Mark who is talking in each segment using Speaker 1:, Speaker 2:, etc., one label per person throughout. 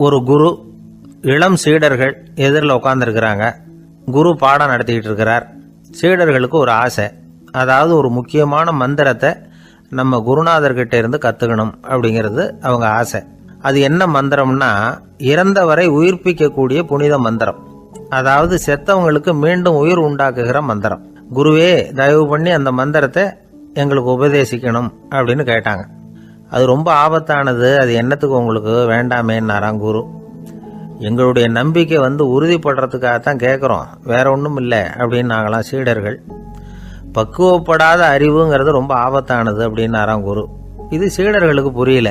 Speaker 1: ஒரு குரு, இளம் சீடர்கள் எதிரில் உட்காந்துருக்கிறாங்க. குரு பாடம் நடத்திக்கிட்டு இருக்கிறார். சீடர்களுக்கு ஒரு ஆசை, அதாவது ஒரு முக்கியமான மந்திரத்தை நம்ம குருநாதர்கிட்ட இருந்து கற்றுக்கணும் அப்படிங்கிறது அவங்க ஆசை. அது என்ன மந்திரம்னா, இறந்தவரை உயிர்ப்பிக்கக்கூடிய புனித மந்திரம், அதாவது செத்தவங்களுக்கு மீண்டும் உயிர் உண்டாக்குகிற மந்திரம். குருவே, தயவு பண்ணி அந்த மந்திரத்தை எங்களுக்கு உபதேசிக்கணும் அப்படின்னு கேட்டாங்க. அது ரொம்ப ஆபத்தானது, அது என்னத்துக்கு உங்களுக்கு வேண்டாமேன்னாராம் குரு. எங்களுடைய நம்பிக்கை உறுதிப்படுறதுக்காகத்தான் கேட்குறோம், வேற ஒன்றும் இல்லை அப்படின்னாங்களாம் சீடர்கள். பக்குவப்படாத அறிவுங்கிறது ரொம்ப ஆபத்தானது அப்படின்னாராம் குரு. இது சீடர்களுக்கு புரியல.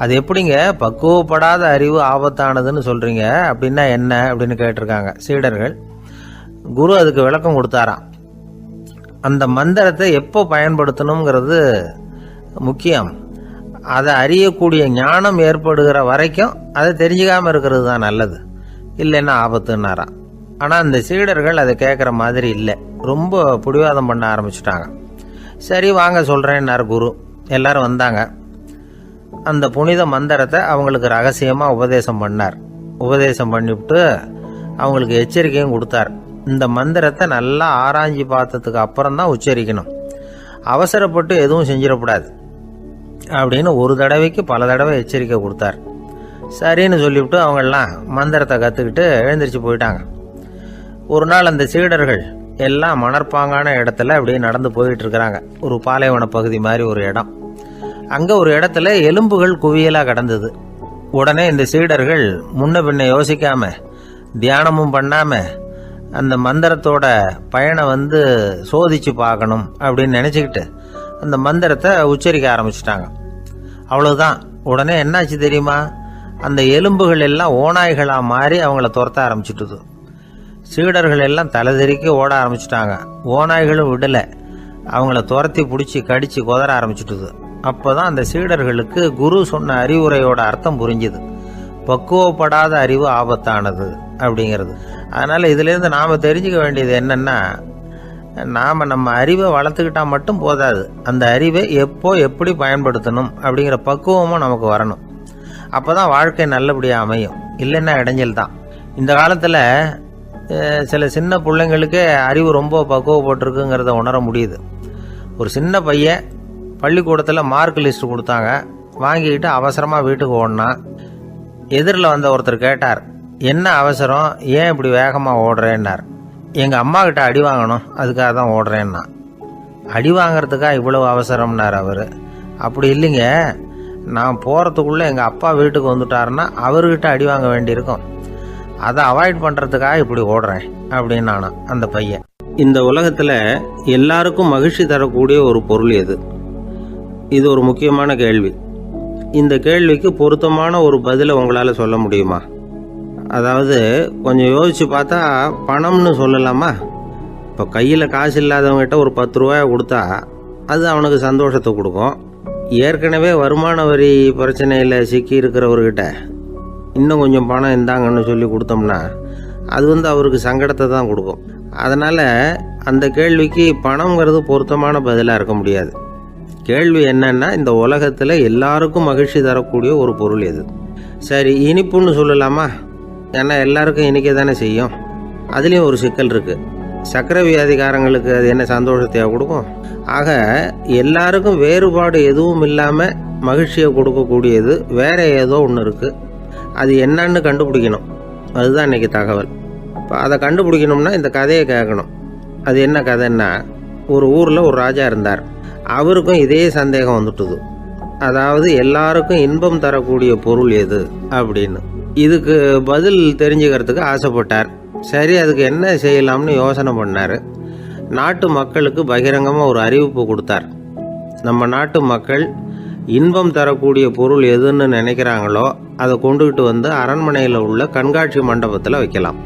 Speaker 1: அது எப்படிங்க பக்குவப்படாத அறிவு ஆபத்தானதுன்னு சொல்றீங்க, அப்படின்னா என்ன அப்படின்னு கேட்டிருக்காங்க சீடர்கள். குரு அதுக்கு விளக்கம் கொடுத்தாராம். அந்த மந்திரத்தை எப்போ பயன்படுத்தணுங்கிறது முக்கியம். அதை அறியக்கூடிய ஞானம் ஏற்படுகிற வரைக்கும் அதை தெரிஞ்சுக்காம இருக்கிறது தான் நல்லது, இல்லைன்னா ஆபத்துன்னாராம். ஆனால் அந்த சீடர்கள் அதை கேட்குற மாதிரி இல்லை, ரொம்ப பிடிவாதம் பண்ண ஆரம்பிச்சுட்டாங்க. சரி வாங்க சொல்கிறேன்னார் குரு. எல்லாரும் வந்தாங்க. அந்த புனித மந்திரத்தை அவங்களுக்கு ரகசியமாக உபதேசம் பண்ணார். உபதேசம் பண்ணிவிட்டு அவங்களுக்கு எச்சரிக்கையும் கொடுத்தார். இந்த மந்திரத்தை நல்லா ஆராய்ச்சி பார்த்ததுக்கு அப்புறம் தான் உச்சரிக்கணும், அவசரப்பட்டு எதுவும் செஞ்சிடக்கூடாது அப்படின்னு ஒரு தடவைக்கு பல தடவை எச்சரிக்கை கொடுத்தார். சரின்னு சொல்லிவிட்டு அவங்கெல்லாம் மந்திரத்தை கற்றுக்கிட்டு எழுந்திரிச்சு போயிட்டாங்க. ஒரு நாள் அந்த சீடர்கள் எல்லாம் மணற்பாங்கான இடத்துல அப்படியே நடந்து போயிட்டு இருக்கிறாங்க. ஒரு பாலைவன பகுதி மாதிரி ஒரு இடம். அங்கே ஒரு இடத்துல எலும்புகள் குவியலாக கிடந்தது. உடனே இந்த சீடர்கள் முன்ன பின்ன யோசிக்காம, தியானமும் பண்ணாம, அந்த மந்திரத்தோட பயனை சோதிச்சு பார்க்கணும் அப்படின்னு நினச்சிக்கிட்டு அந்த மந்திரத்தை உச்சரிக்க ஆரம்பிச்சிட்டாங்க. அவ்வளவுதான். உடனே என்னாச்சு தெரியுமா, அந்த எலும்புகள் எல்லாம் ஓநாய்களாக மாறி அவங்கள துரத்த ஆரம்பிச்சுட்டுது. சீடர்கள் எல்லாம் தலைதெறிக்க ஓட ஆரம்பிச்சுட்டாங்க. ஓநாய்களும் விடலை, அவங்கள துரத்தி பிடிச்சி கடிச்சு கொதற ஆரம்பிச்சுட்டுது. அப்போதான் அந்த சீடர்களுக்கு குரு சொன்ன அறிவுரையோட அர்த்தம் புரிஞ்சுது. பக்குவப்படாத அறிவு ஆபத்தானது அப்படிங்கிறது. அதனால இதுலேருந்து நாம் தெரிஞ்சுக்க வேண்டியது என்னன்னா, நாம் நம்ம அறிவை வளர்த்துக்கிட்டா மட்டும் போதாது, அந்த அறிவை எப்போ எப்படி பயன்படுத்தணும் அப்படிங்கிற பக்குவமும் நமக்கு வரணும். அப்போ தான் வாழ்க்கை நல்லபடியாக அமையும், இல்லைன்னா இடைஞ்சல் தான். இந்த காலத்தில் சில சின்ன பிள்ளைங்களுக்கே அறிவு ரொம்ப பக்குவப்பட்டிருக்குங்கிறத உணர முடியுது. ஒரு சின்ன பையன் பள்ளிக்கூடத்தில் மார்க் லிஸ்ட் கொடுத்தாங்க, வாங்கிக்கிட்டு அவசரமாக வீட்டுக்கு ஓடினான். எதிரில் வந்த ஒருத்தர் கேட்டார், என்ன அவசரம், ஏன் இப்படி வேகமாக ஓடுறேன்னார். எங்கள் அம்மா கிட்ட அடி வாங்கணும், அதுக்காக தான் ஓடுறேன்னா. அடி வாங்கிறதுக்கா இவ்வளவு அவசரம்னார் அவர். அப்படி இல்லைங்க, நான் போகிறதுக்குள்ளே எங்கள் அப்பா வீட்டுக்கு வந்துட்டாருன்னா அவர்கிட்ட அடி வாங்க வேண்டியிருக்கும், அதை அவாய்ட் பண்ணுறதுக்காக இப்படி ஓடுறேன் அப்படின்னு நானா அந்த பையன். இந்த உலகத்தில் எல்லாருக்கும் மகிழ்ச்சி தரக்கூடிய ஒரு பொருள் எது? இது ஒரு முக்கியமான கேள்வி. இந்த கேள்விக்கு பொருத்தமான ஒரு பதிலை உங்களால் சொல்ல முடியுமா? அதாவது கொஞ்சம் யோசித்து பார்த்தா பணம்னு சொல்லலாமா? இப்போ கையில் காசு இல்லாதவங்ககிட்ட ஒரு 10 ரூபாயை கொடுத்தா அது அவனுக்கு சந்தோஷத்தை கொடுக்கும். ஏற்கனவே வருமான வரி பிரச்சனையில் சிக்கி இருக்கிறவர்கிட்ட இன்னும் கொஞ்சம் பணம் இருந்தாங்கன்னு சொல்லி கொடுத்தோம்னா அது அவருக்கு சங்கடத்தை தான் கொடுக்கும். அதனால் அந்த கேள்விக்கு பணங்கிறது பொருத்தமான பதிலாக இருக்க முடியாது. கேள்வி என்னன்னா, இந்த உலகத்தில் எல்லாருக்கும் மகிழ்ச்சி தரக்கூடிய ஒரு பொருள் எது? சரி, இனிப்புன்னு சொல்லலாமா? ஏன்னா எல்லாருக்கும் இனிக்க தானே செய்யும். அதுலேயும் ஒரு சிக்கல் இருக்குது. சர்க்கரை வியாதிக்காரங்களுக்கு அது என்ன சந்தோஷத்தையாக கொடுக்கும்? ஆக எல்லாருக்கும் வேறுபாடு எதுவும் இல்லாமல் மகிழ்ச்சியை கொடுக்கக்கூடியது வேற ஏதோ ஒன்று இருக்குது. அது என்னன்னு கண்டுபிடிக்கணும். அதுதான் இன்றைக்கி தகவல். இப்போ அதை கண்டுபிடிக்கணும்னா இந்த கதையை கேட்கணும். அது என்ன கதைன்னா, ஒரு ஊரில் ஒரு ராஜா இருந்தார். அவருக்கும் இதே சந்தேகம் வந்துட்டுது. அதாவது எல்லாருக்கும் இன்பம் தரக்கூடிய பொருள் எது அப்படின்னு. இதுக்கு பதில் தெரிஞ்சுக்கிறதுக்கு ஆசைப்பட்டார். சரி, அதுக்கு என்ன செய்யலாம்னு யோசனை பண்ணார். நாட்டு மக்களுக்கு பகிரங்கமாக ஒரு அறிவிப்பு கொடுத்தார். நம்ம நாட்டு மக்கள் இன்பம் தரக்கூடிய பொருள் எதுன்னு நினைக்கிறாங்களோ அதை கொண்டுகிட்டு அரண்மனையில் உள்ள கண்காட்சி மண்டபத்தில் வைக்கலாம்.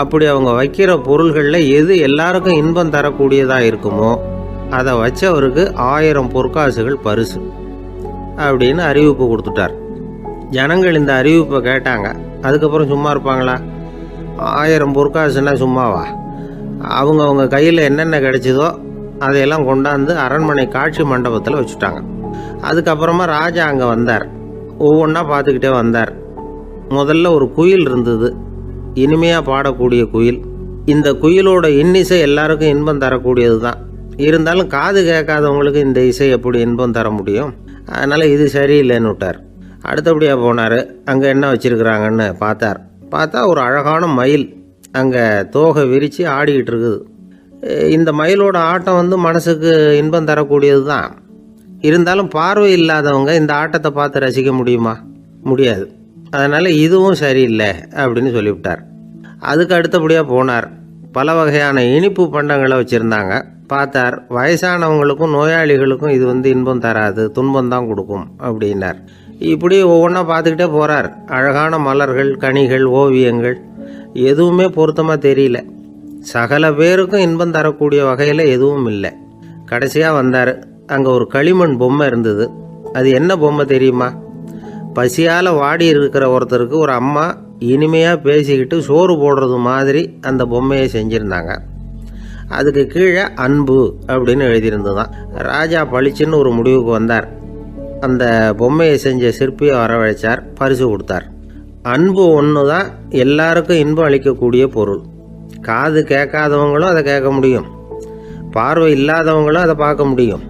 Speaker 1: அப்படி அவங்க வைக்கிற பொருள்களில் எது எல்லாருக்கும் இன்பம் தரக்கூடியதாக இருக்குமோ அதை வச்சவருக்கு 1000 பொற்காசுகள் பரிசு அப்படின்னு அறிவிப்பு கொடுத்துட்டார். ஜனங்கள் இந்த அறிவிப்பை கேட்டாங்க. அதுக்கப்புறம் சும்மா இருப்பாங்களா? 1000 பொற்காசுன்னா சும்மாவா? அவங்க கையில் என்னென்ன கிடைச்சதோ அதையெல்லாம் கொண்டாந்து அரண்மனை காட்சி மண்டபத்தில் வச்சுட்டாங்க. அதுக்கப்புறமா ராஜா அங்கே வந்தார். ஒவ்வொன்றா பார்த்துக்கிட்டே வந்தார். முதல்ல ஒரு குயில் இருந்தது, இனிமையாக பாடக்கூடிய குயில். இந்த குயிலோட இன்னிசை எல்லாருக்கும் இன்பம் தரக்கூடியது தான். இருந்தாலும் காது கேட்காதவங்களுக்கு இந்த இசை எப்படி இன்பம் தர முடியும்? அதனால் இது சரியில்லைன்னு விட்டார். அடுத்தபடியாக போனார். அங்கே என்ன வச்சுருக்குறாங்கன்னு பார்த்தா ஒரு அழகான மயில் அங்கே தோகை விரித்து ஆடிக்கிட்டு இருக்குது. இந்த மயிலோட ஆட்டம் மனசுக்கு இன்பம் தரக்கூடியது தான். இருந்தாலும் பார்வை இல்லாதவங்க இந்த ஆட்டத்தை பார்த்து ரசிக்க முடியுமா? முடியாது. அதனால் இதுவும் சரியில்லை அப்படின்னு சொல்லிவிட்டார். அதுக்கு அடுத்தபடியாக போனார். பல வகையான இனிப்பு பண்டங்களை வச்சுருந்தாங்க. பார்த்தார், வயசானவங்களுக்கும் நோயாளிகளுக்கும் இது இன்பம் தராது, துன்பம் தான் கொடுக்கும் அப்படின்னார். இப்படி ஒவ்வொன்றா பார்த்துக்கிட்டே போகிறார். அழகான மலர்கள், கனிகள், ஓவியங்கள் எதுவுமே பொருத்தமாக தெரியல. சகல பேருக்கும் இன்பம் தரக்கூடிய வகையில் எதுவும் இல்லை. கடைசியாக வந்தார். அங்கே ஒரு களிமண் பொம்மை இருந்தது. அது என்ன பொம்மை தெரியுமா? பசியால் வாடி இருக்கிற ஒருத்தருக்கு ஒரு அம்மா இனிமையாக பேசிக்கிட்டு சோறு போடுறது மாதிரி அந்த பொம்மையை செஞ்சுருந்தாங்க. அதுக்கு கீழே அன்பு அப்படின்னு எழுதியிருந்ததுதான். ராஜா பளிச்சுன்னு ஒரு முடிவுக்கு வந்தார். அந்த பொம்மையை செஞ்ச சிற்பியை வரவழைச்சார், பரிசு கொடுத்தார். அன்பு ஒன்று தான் எல்லாருக்கும் இன்பம் அளிக்கக்கூடிய பொருள். காது கேட்காதவங்களும் அதை கேட்க முடியும், பார்வை இல்லாதவங்களும் அதை பார்க்க முடியும்,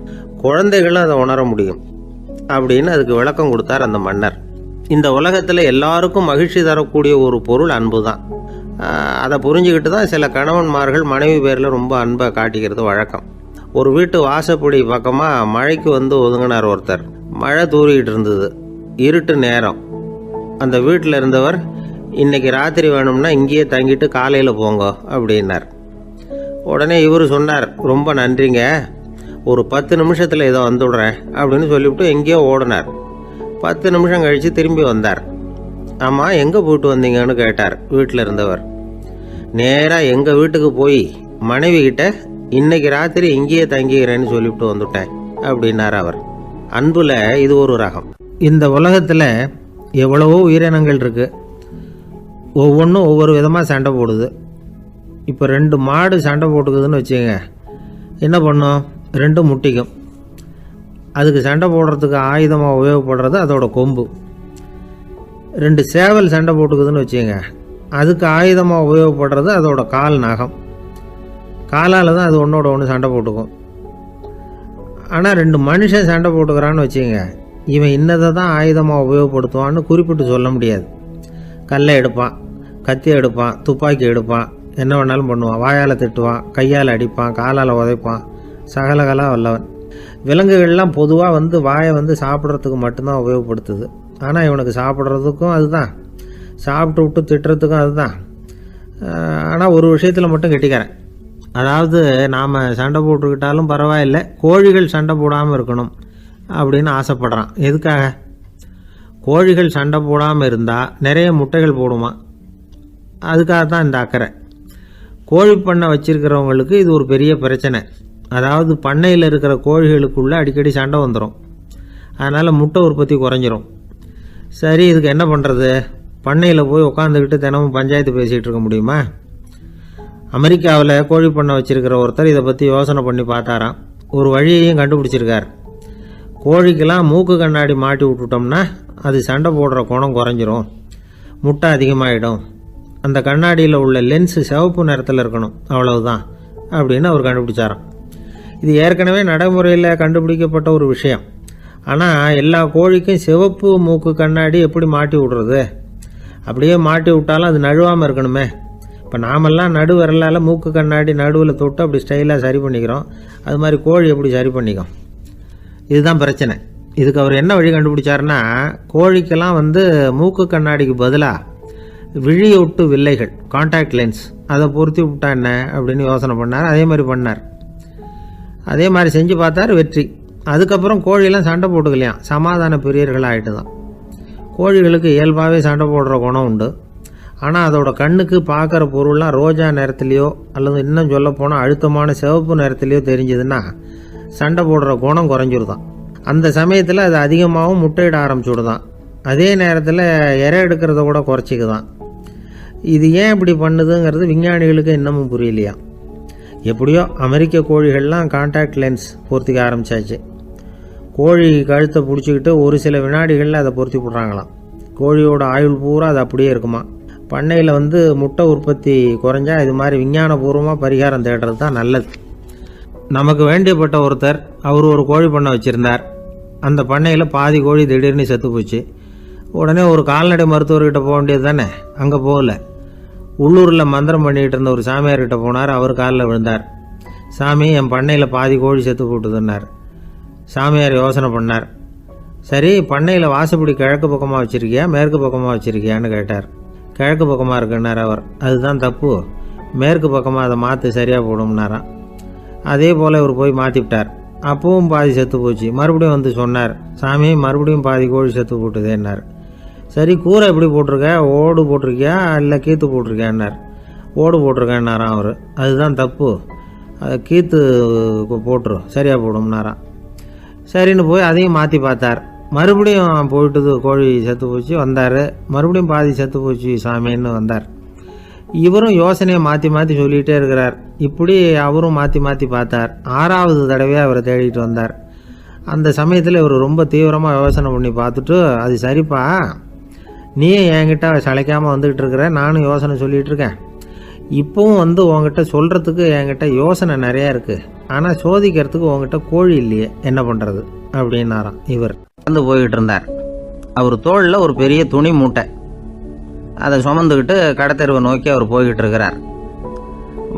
Speaker 1: குழந்தைகளும் அதை உணர முடியும் அப்படின்னு அதுக்கு விளக்கம் கொடுத்தார் அந்த மன்னர். இந்த உலகத்தில் எல்லாருக்கும் மகிழ்ச்சி தரக்கூடிய ஒரு பொருள் அன்பு தான். அதை புரிஞ்சுக்கிட்டு தான் சில கணவன்மார்கள் மனைவி பேரில் ரொம்ப அன்பை காட்டிக்கிறது வழக்கம். ஒரு வீட்டு வாசப்படி பக்கமாக மழைக்கு ஒதுங்கினார் ஒருத்தர். மழை தூரிக்கிட்டு இருந்தது, இருட்டு நேரம். அந்த வீட்டில் இருந்தவர், இன்னைக்கு ராத்திரி வேணும்னா இங்கேயே தங்கிட்டு காலையில் போங்க அப்படின்னார். உடனே இவர் சொன்னார், ரொம்ப நன்றிங்க, ஒரு 10 நிமிஷத்தில் இதை வந்துவிடுறேன் அப்படின்னு சொல்லிவிட்டு எங்கேயோ ஓடினார். 10 நிமிஷம் கழித்து திரும்பி வந்தார். ஆமாம், எங்கே போயிட்டு வந்தீங்கன்னு கேட்டார் வீட்டில் இருந்தவர். நேராக எங்கள் வீட்டுக்கு போய் மனைவி கிட்ட இன்னைக்கு ராத்திரி இங்கேயே தங்கிக்கிறேன்னு சொல்லிவிட்டு வந்துட்டேன் அப்படின்னார் அவர். அன்புல இது ஒரு ரகம். இந்த உலகத்தில் எவ்வளவோ உயிரினங்கள் இருக்கு, ஒவ்வொன்றும் ஒவ்வொரு விதமாக சண்டை போடுது. இப்போ 2 மாடு சண்டை போட்டுக்குதுன்னு வச்சுங்க, என்ன பண்ணும்? 2 முட்டிக்கும். அதுக்கு சண்டை போடுறதுக்கு ஆயுதமாக உபயோகப்படுறது அதோட கொம்பு. 2 சேவல் சண்டை போட்டுக்குதுன்னு வச்சுங்க, அதுக்கு ஆயுதமாக உபயோகப்படுறது அதோட கால் நகம். காலால் தான் அது ஒன்றோட ஒன்று சண்டை போட்டுக்கும். ஆனால் 2 மனுஷன் சண்டை போட்டுக்கிறான்னு வச்சுங்க, இவன் இன்னதை தான் ஆயுதமாக உபயோகப்படுத்துவான்னு குறிப்பிட்டு சொல்ல முடியாது. கல்லை எடுப்பான், கத்தி எடுப்பான், துப்பாக்கி எடுப்பான், என்ன வேணாலும் பண்ணுவான். வாயால் திட்டுவான், கையால் அடிப்பான், காலால் உதைப்பான், சகலகலாக வல்லவன். விலங்குகள்லாம் பொதுவாக வாயை சாப்பிட்றதுக்கு மட்டும்தான் உபயோகப்படுத்துது. ஆனால் இவனுக்கு சாப்பிட்றதுக்கும் அதுதான், சாப்பிட்டு விட்டு திட்டுறதுக்கும் அதுதான். ஆனால் ஒரு விஷயத்தில் மட்டும் கெட்டிக்கிறேன். அதாவது நாம் சண்டை போட்டுக்கிட்டாலும் பரவாயில்லை, கோழிகள் சண்டை போடாமல் இருக்கணும் அப்படின்னு ஆசைப்படுறான். எதுக்காக? கோழிகள் சண்டை போடாமல் இருந்தால் நிறைய முட்டைகள் போடுமா, அதுக்காகத்தான் இந்த அக்கறை. கோழி பண்ணை வச்சிருக்கிறவங்களுக்கு இது ஒரு பெரிய பிரச்சனை. அதாவது பண்ணையில் இருக்கிற கோழிகளுக்குள்ளே அடிக்கடி சண்டை வந்துடும். அதனால் முட்டை உற்பத்தி குறைஞ்சிரும். சரி, இதுக்கு என்ன பண்ணுறது? பண்ணையில் போய் உட்காந்துக்கிட்டு தினமும் பஞ்சாயத்து பேசிகிட்டு இருக்க முடியுமா? அமெரிக்காவில் கோழி பண்ணை வச்சிருக்கிற ஒருத்தர் இதை பற்றி யோசனை பண்ணி பார்த்தாராம். ஒரு வழியையும் கண்டுபிடிச்சிருக்கார். கோழிக்கெல்லாம் மூக்கு கண்ணாடி மாட்டி விட்டுட்டோம்னா அது சண்டை போடுற குணம் குறைஞ்சிரும், முட்டை அதிகமாகிடும். அந்த கண்ணாடியில் உள்ள லென்ஸு சிவப்பு நிறத்தில் இருக்கணும், அவ்வளவுதான் அப்படின்னு அவர் கண்டுபிடிச்சாராம். இது ஏற்கனவே நடைமுறையில் கண்டுபிடிக்கப்பட்ட ஒரு விஷயம். ஆனால் எல்லா கோழிக்கும் சிவப்பு மூக்கு கண்ணாடி எப்படி மாட்டி விடுறது? அப்படியே மாட்டி விட்டாலும் அது நழுவாமல் இருக்கணுமே. இப்போ நாமெல்லாம் நடு விரலால் மூக்கு கண்ணாடி நடுவில் தொட்டு அப்படி ஸ்டைலாக சரி பண்ணிக்கிறோம். அது மாதிரி கோழி எப்படி சரி பண்ணிக்கும்? இதுதான் பிரச்சனை. இதுக்கு அவர் என்ன வழி கண்டுபிடிச்சாருன்னா, கோழிக்கெல்லாம் மூக்கு கண்ணாடிக்கு பதிலாக விழியொட்டு வில்லைகள், கான்டாக்ட் லென்ஸ், அதை பொருத்தி விட்டா என்ன அப்படின்னு யோசனை பண்ணார். அதே மாதிரி பண்ணார். அதே மாதிரி செஞ்சு பார்த்தார், வெற்றி. அதுக்கப்புறம் கோழியெல்லாம் சண்டை போட்டுக்கலையாம், சமாதான பிரியர்கள் ஆகிட்டு தான். கோழிகளுக்கு இயல்பாகவே சண்டை போடுற குணம் உண்டு. ஆனால் அதோட கண்ணுக்கு பார்க்குற பொருள்லாம் ரோஜா நிறத்துலையோ அல்லது இன்னும் சொல்லப்போனால் அழுத்தமான சிவப்பு நிறத்துலையோ தெரிஞ்சதுன்னா சண்டை போடுற குணம் குறைஞ்சிருதான். அந்த சமயத்தில் அது அதிகமாகவும் முட்டையிட ஆரம்பிச்சுடுதான். அதே நேரத்தில் இறை எடுக்கிறத கூட குறைச்சிக்குதான். இது ஏன் இப்படி பண்ணுதுங்கிறது விஞ்ஞானிகளுக்கு இன்னமும் புரியலையா. எப்படியோ அமெரிக்க கோழிகள்லாம் கான்டாக்ட் லென்ஸ் பொருத்திக்க ஆரம்பித்தாச்சு. கோழி கழுத்தை பிடிச்சிக்கிட்டு ஒரு சில வினாடிகளில் அதை பொருத்தி போடுறாங்களாம். கோழியோட ஆயுள் பூரா அது அப்படியே இருக்குமா. பண்ணையில் முட்டை உற்பத்தி குறைஞ்சா இது மாதிரி விஞ்ஞானபூர்வமாக பரிகாரம் தேடுறது தான் நல்லது. நமக்கு வேண்டியப்பட்ட ஒருத்தர் அவர் ஒரு கோழி பண்ணை வச்சுருந்தார். அந்த பண்ணையில் பாதி கோழி திடீர்னு செத்து போச்சு. உடனே ஒரு கால்நடை மருத்துவர்கிட்ட போக வேண்டியது தானே. அங்கே போகல. உள்ளூரில் மந்திரம் பண்ணிகிட்டு இருந்த ஒரு சாமியார்கிட்ட போனார். அவர் காலில் விழுந்தார். சாமி, என் பண்ணையில் பாதி கோழி செத்து போட்டுதுன்னார். சாமியார் யோசனை பண்ணார். சரி, பண்ணையில் வாசப்படி கிழக்கு பக்கமாக வச்சுருக்கியா மேற்கு பக்கமாக வச்சுருக்கியான்னு கேட்டார். கிழக்கு பக்கமாக இருக்குன்னார் அவர். அதுதான் தப்பு, மேற்கு பக்கமாக அதை மாற்று சரியாக போடும்னாராம். அதே போல் இவர் போய் மாற்றிவிட்டார். அப்பவும் பாதி செத்து போச்சு. மறுபடியும் சொன்னார், சாமி மறுபடியும் பாதி கோழி செத்து போட்டுதேன்னார். சரி, கூரை எப்படி போட்டிருக்க, ஓடு போட்டிருக்கியா இல்லை கீத்து போட்டிருக்கியான்னார். ஓடு போட்டிருக்கேன்னாராம் அவர். அதுதான் தப்பு, அதை கீத்து போட்டுரும் சரியாக போடும்னாராம். சரின்னு போய் அதையும் மாற்றி பார்த்தார். மறுபடியும் போயிட்டுது, கோழி செத்து போச்சு. வந்தார். மறுபடியும் பாதி செத்து போச்சு சாமின்னு வந்தார். இவரும் யோசனையை மாற்றி மாற்றி சொல்லிகிட்டே இருக்கிறார். இப்படி அவரும் மாற்றி மாற்றி பார்த்தார். 6வது தடவையாக அவரை தேடிட்டு வந்தார். அந்த சமயத்தில் இவர் ரொம்ப தீவிரமாக யோசனை பண்ணி பார்த்துட்டு, அது சரிப்பா, நீயே என்கிட்ட சளைக்காமல் வந்துக்கிட்டு இருக்கிற, நானும் யோசனை சொல்லிகிட்டு இருக்கேன். இப்போவும் உங்ககிட்ட சொல்கிறதுக்கு என்கிட்ட யோசனை நிறையா இருக்குது, ஆனால் சோதிக்கிறதுக்கு உங்ககிட்ட கோழி இல்லையே, என்ன பண்ணுறது அப்படின்னாராம். இவர் போய்கிட்டு இருந்தார். அவர் தோளில் ஒரு பெரிய துணி மூட்டை, அதை சுமந்துக்கிட்டு கடத்தெருவை நோக்கி அவர் போய்கிட்டு இருக்கிறார்.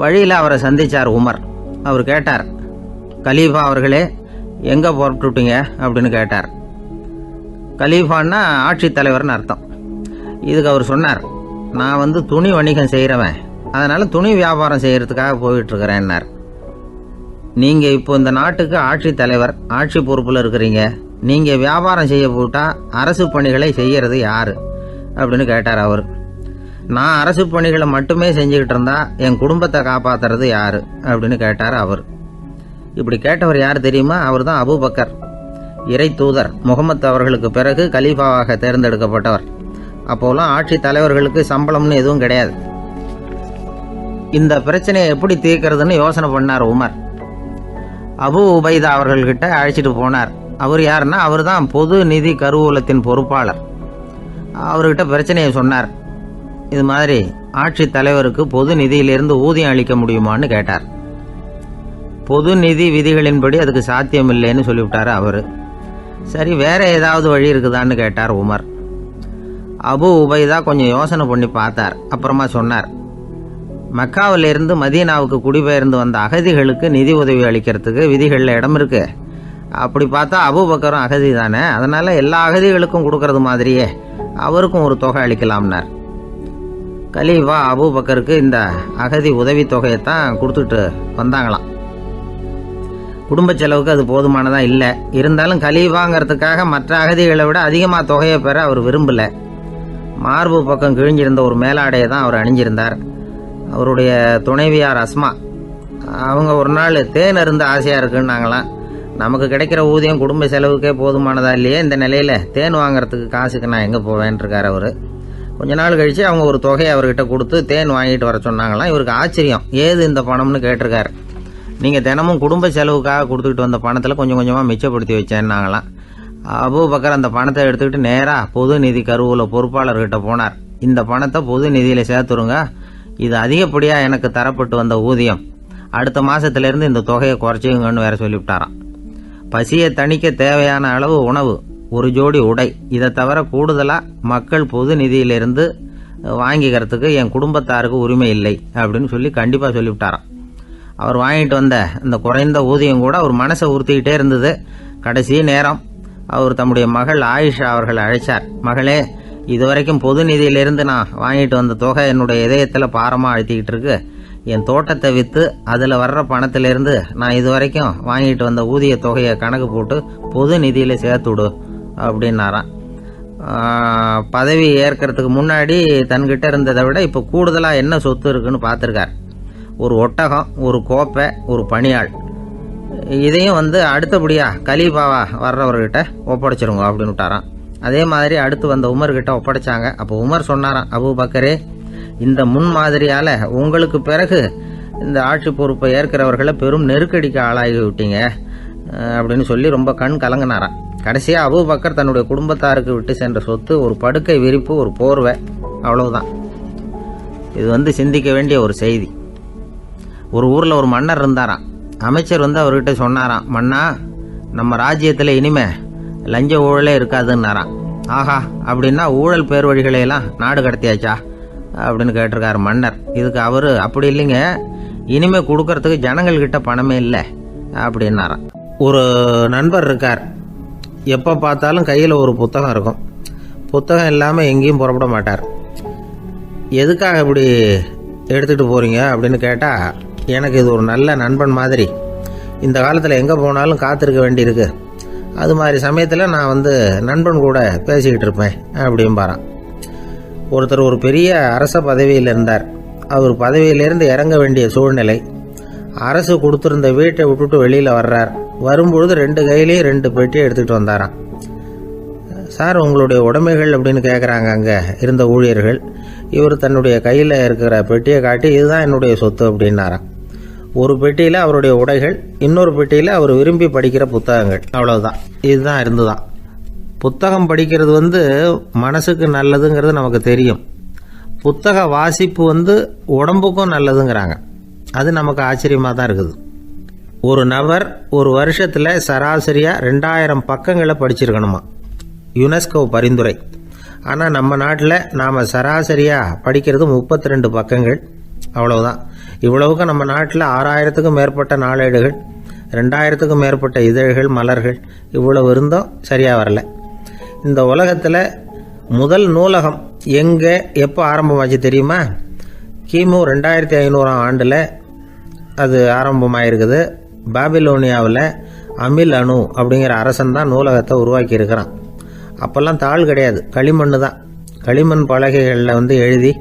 Speaker 1: வழியில் அவரை சந்தித்தார் உமர். அவர் கேட்டார், கலீஃபா அவர்களே, எங்கே புறப்பட்டுட்டீங்க அப்படின்னு கேட்டார். கலீஃபான்னா ஆட்சித்தலைவர்னு அர்த்தம். இதுக்கு அவர் சொன்னார், நான் துணி வணிகம் செய்கிறவன், அதனால் துணி வியாபாரம் செய்கிறதுக்காக போயிட்டுருக்கிறேன்னார். நீங்கள் இப்போ இந்த நாட்டுக்கு ஆட்சித்தலைவர், ஆட்சி பொறுப்பில் இருக்கிறீங்க. நீங்கள் வியாபாரம் செய்ய போட்டால் அரசு பணிகளை செய்கிறது யார் அப்படின்னு கேட்டார் அவர். நான் அரசு பணிகளை மட்டுமே செஞ்சுக்கிட்டு இருந்தா என் குடும்பத்தை காப்பாற்றுறது யார் அப்படின்னு கேட்டார் அவர். இப்படி கேட்டவர் யார் தெரியுமா? அவர் தான் அபூபக்கர், இறை தூதர் முகமது அவர்களுக்கு பிறகு கலீஃபாவாக தேர்ந்தெடுக்கப்பட்டவர். அப்போலாம் ஆட்சி தலைவர்களுக்கு சம்பளம்னு எதுவும் கிடையாது. இந்த பிரச்சனையை எப்படி தீர்க்கிறதுன்னு யோசனை பண்ணார் உமர். அபு உபைதா அவர்கள்கிட்ட அழைச்சிட்டு போனார். அவர் யாருன்னா, அவர் தான் பொது நிதி கருவூலத்தின் பொறுப்பாளர். அவர்கிட்ட பிரச்சனையை சொன்னார். இது மாதிரி ஆட்சி தலைவருக்கு பொது நிதியிலிருந்து ஊதியம் அளிக்க முடியுமான்னு கேட்டார். பொது நிதி விதிகளின்படி அதுக்கு சாத்தியம் இல்லைன்னு சொல்லிவிட்டார் அவர். சரி, வேற ஏதாவது வழி இருக்குதான்னு கேட்டார் உமர். அபு உபைதா கொஞ்சம் யோசனை பண்ணி பார்த்தார். அப்புறமா சொன்னார், மக்காவிலிருந்து மதீனாவுக்கு குடிபெயர்ந்து வந்த அகதிகளுக்கு நிதி உதவி அளிக்கிறதுக்கு விதிகளில் இடம் இருக்கு. அப்படி பார்த்தா அபூபக்கரும் அகதி தானே, அதனால எல்லா அகதிகளுக்கும் கொடுக்கறது மாதிரியே அவருக்கும் ஒரு தொகை அளிக்கலாம்னார். கலீஃபா அபூபக்கருக்கு இந்த அகதி உதவி தொகையைத்தான் கொடுத்துட்டு வந்தாங்களாம். குடும்ப செலவுக்கு அது போதுமானதாக இல்லை. இருந்தாலும் கலீஃபாங்கிறதுக்காக மற்ற அகதிகளை விட அதிகமாக தொகையை பெற அவர் விரும்பலை. மார்பு பக்கம் கிழிஞ்சிருந்த ஒரு மேலாடையை தான் அவர் அணிஞ்சிருந்தார். அவருடைய துணைவியார் அஸ்மா, அவங்க ஒரு நாள் தேன் அருந்த ஆசையாக இருக்குன்னாங்களாம். நமக்கு கிடைக்கிற ஊதியம் குடும்ப செலவுக்கே போதுமானதா இல்லையே, இந்த நிலையில் தேன் வாங்கிறதுக்கு காசுக்கு நான் எங்கே போவேன்ருக்கார் அவர். கொஞ்ச நாள் கழித்து அவங்க ஒரு தொகையை அவர்கிட்ட கொடுத்து தேன் வாங்கிட்டு வர சொன்னாங்களாம். இவருக்கு ஆச்சரியம், ஏது இந்த பணம்னு கேட்டிருக்காரு. நீங்கள் தினமும் குடும்ப செலவுக்காக கொடுத்துக்கிட்டு வந்த பணத்தில் கொஞ்சம் கொஞ்சமாக மிச்சப்படுத்தி வச்சேன்னாங்களாம். அபூபக்கர் அந்த பணத்தை எடுத்துக்கிட்டு நேராக பொது நிதி கருவூல பொறுப்பாளர்கிட்ட போனார். இந்த பணத்தை பொது நிதியில் சேர்த்துருங்க, இது அதிகப்படியாக எனக்கு தரப்பட்டு வந்த ஊதியம், அடுத்த மாதத்துலேருந்து இந்த தொகையை குறைச்சிங்கன்னு வேற சொல்லிவிட்டாராம். பசியை தணிக்க தேவையான அளவு உணவு, ஒரு ஜோடி உடை, இதை தவிர கூடுதலாக மக்கள் பொது நிதியிலிருந்து வாங்கிக்கிறதுக்கு என் குடும்பத்தாருக்கு உரிமை இல்லை அப்படின்னு சொல்லி கண்டிப்பாக சொல்லிவிட்டாராம். அவர் வாங்கிட்டு வந்த இந்த குறைந்த ஊதியம் கூட அவர் மனசை உறுத்திக்கிட்டே இருந்தது. கடைசி நேரம் அவர் தம்முடைய மகள் ஆயிஷா அவர்களை அழைச்சார். மகளே, இதுவரைக்கும் பொது நிதியிலிருந்து நான் வாங்கிட்டு வந்த தொகை என்னுடைய இதயத்தில் பாரமாக அழுத்திக்கிட்டு இருக்கு. என் தோட்டத்தை விற்று அதில் வர்ற பணத்திலிருந்து நான் இதுவரைக்கும் வாங்கிட்டு வந்த ஊதிய தொகையை கணக்கு போட்டு பொது நிதியில் சேர்த்துடு அப்படின்னாராம். பதவி ஏற்கிறதுக்கு முன்னாடி தன்கிட்ட இருந்ததை விட இப்போ கூடுதலாக என்ன சொத்து இருக்குன்னு பார்த்துருக்கார். ஒரு ஒட்டகம், ஒரு கோப்பை, ஒரு பணியாள். இதையும் அடுத்தபடியாக கலீஃபாவா வர்றவர்கிட்ட ஒப்படைச்சிருங்க அப்படின்னு விட்டாராம். அதே மாதிரி அடுத்து வந்த உமர்கிட்ட ஒப்படைச்சாங்க. அப்போ உமர் சொன்னாராம், அபூபக்கரே, இந்த முன்மாதிரியால் உங்களுக்கு பிறகு இந்த ஆட்சி பொறுப்பை ஏற்கிறவர்களை பெரும் நெருக்கடிக்கு ஆளாகி விட்டீங்க அப்படின்னு சொல்லி ரொம்ப கண் கலங்கினாராம். கடைசியாக அபூபக்கர் தன்னுடைய குடும்பத்தாருக்கு விட்டு சென்ற சொத்து ஒரு படுக்கை விரிப்பு, ஒரு போர்வை, அவ்வளவுதான். இது சிந்திக்க வேண்டிய ஒரு செய்தி. ஒரு ஊரில் ஒரு மன்னர் இருந்தாராம். அமைச்சர் அவர்கிட்ட சொன்னாராம், மன்னா, நம்ம ராஜ்யத்தில் இனிமே லஞ்ச ஊழலே இருக்காதுன்னாராம். ஆஹா, அப்படின்னா ஊழல் பேர் வழிகளையெல்லாம் நாடு கடத்தியாச்சா அப்படின்னு கேட்டிருக்காரு மன்னர். இதுக்கு அவர், அப்படி இல்லைங்க, இனிமே கொடுக்கறதுக்கு ஜனங்கள்கிட்ட பணமே இல்லை அப்படின்னாராம். ஒரு நண்பர் இருக்கார். எப்போ பார்த்தாலும் கையில் ஒரு புத்தகம் இருக்கும். புத்தகம் இல்லாமல் எங்கேயும் புறப்பட மாட்டார். எதுக்காக இப்படி எடுத்துகிட்டு போகிறீங்க அப்படின்னு கேட்டால், எனக்கு இது ஒரு நல்ல நண்பன் மாதிரி. இந்த காலத்தில் எங்கே போனாலும் காத்திருக்க வேண்டியிருக்கு. அது மாதிரி சமயத்தில் நான் நண்பன் கூட பேசிக்கிட்டு இருப்பேன் அப்படிம்பாரான். ஒருத்தர் ஒரு பெரிய அரச பதவியில் இருந்தார். அவர் பதவியிலேருந்து இறங்க வேண்டிய சூழ்நிலை. அரசு கொடுத்துருந்த வீட்டை விட்டுட்டு வெளியில் வர்றார். வரும்பொழுது 2 கையிலையும் 2 பெட்டியை எடுத்துகிட்டு வந்தாராம். சார், உங்களுடைய உடைமைகள் அப்படின்னு கேட்குறாங்க அங்கே இருந்த ஊழியர்கள். இவர் தன்னுடைய கையில் இருக்கிற பெட்டியை காட்டி, இதுதான் என்னுடைய சொத்து அப்படின்னாராம். ஒரு பெட்டியில் அவருடைய உடைகள், இன்னொரு பெட்டியில் அவர் விரும்பி படிக்கிற புத்தகங்கள், அவ்வளவுதான். இதுதான் இருந்துதான். புத்தகம் படிக்கிறது மனசுக்கு நல்லதுங்கிறது நமக்கு தெரியும். புத்தக வாசிப்பு உடம்புக்கும் நல்லதுங்கிறாங்க. அது நமக்கு ஆச்சரியமாக தான் இருக்குது. ஒரு நபர் ஒரு வருஷத்தில் சராசரியாக 2000 பக்கங்களை படிச்சிருக்கணுமா, யுனெஸ்கோ பரிந்துரை. ஆனால் நம்ம நாட்டில் நாம் சராசரியாக படிக்கிறது 32 பக்கங்கள், அவ்வளவுதான். இவ்வளவுக்கு நம்ம நாட்டில் 6000த்துக்கும் மேற்பட்ட நாளேடுகள், 2000த்துக்கும் மேற்பட்ட இதழ்கள், மலர்கள், இவ்வளவு இருந்தும் சரியாக வரல. இந்த உலகத்தில் முதல் நூலகம் எங்கே எப்போ ஆரம்பமாச்சு தெரியுமா? கிமு 2500ஆம் ஆண்டில் அது ஆரம்பமாயிருக்குது. பாபிலோனியாவில் அமில் அணு அப்படிங்கிற அரசன் தான் நூலகத்தை உருவாக்கி இருக்கிறான். அப்போல்லாம் தாள் கிடையாது, களிமண் தான். களிமண் பலகைகளில் எழுதி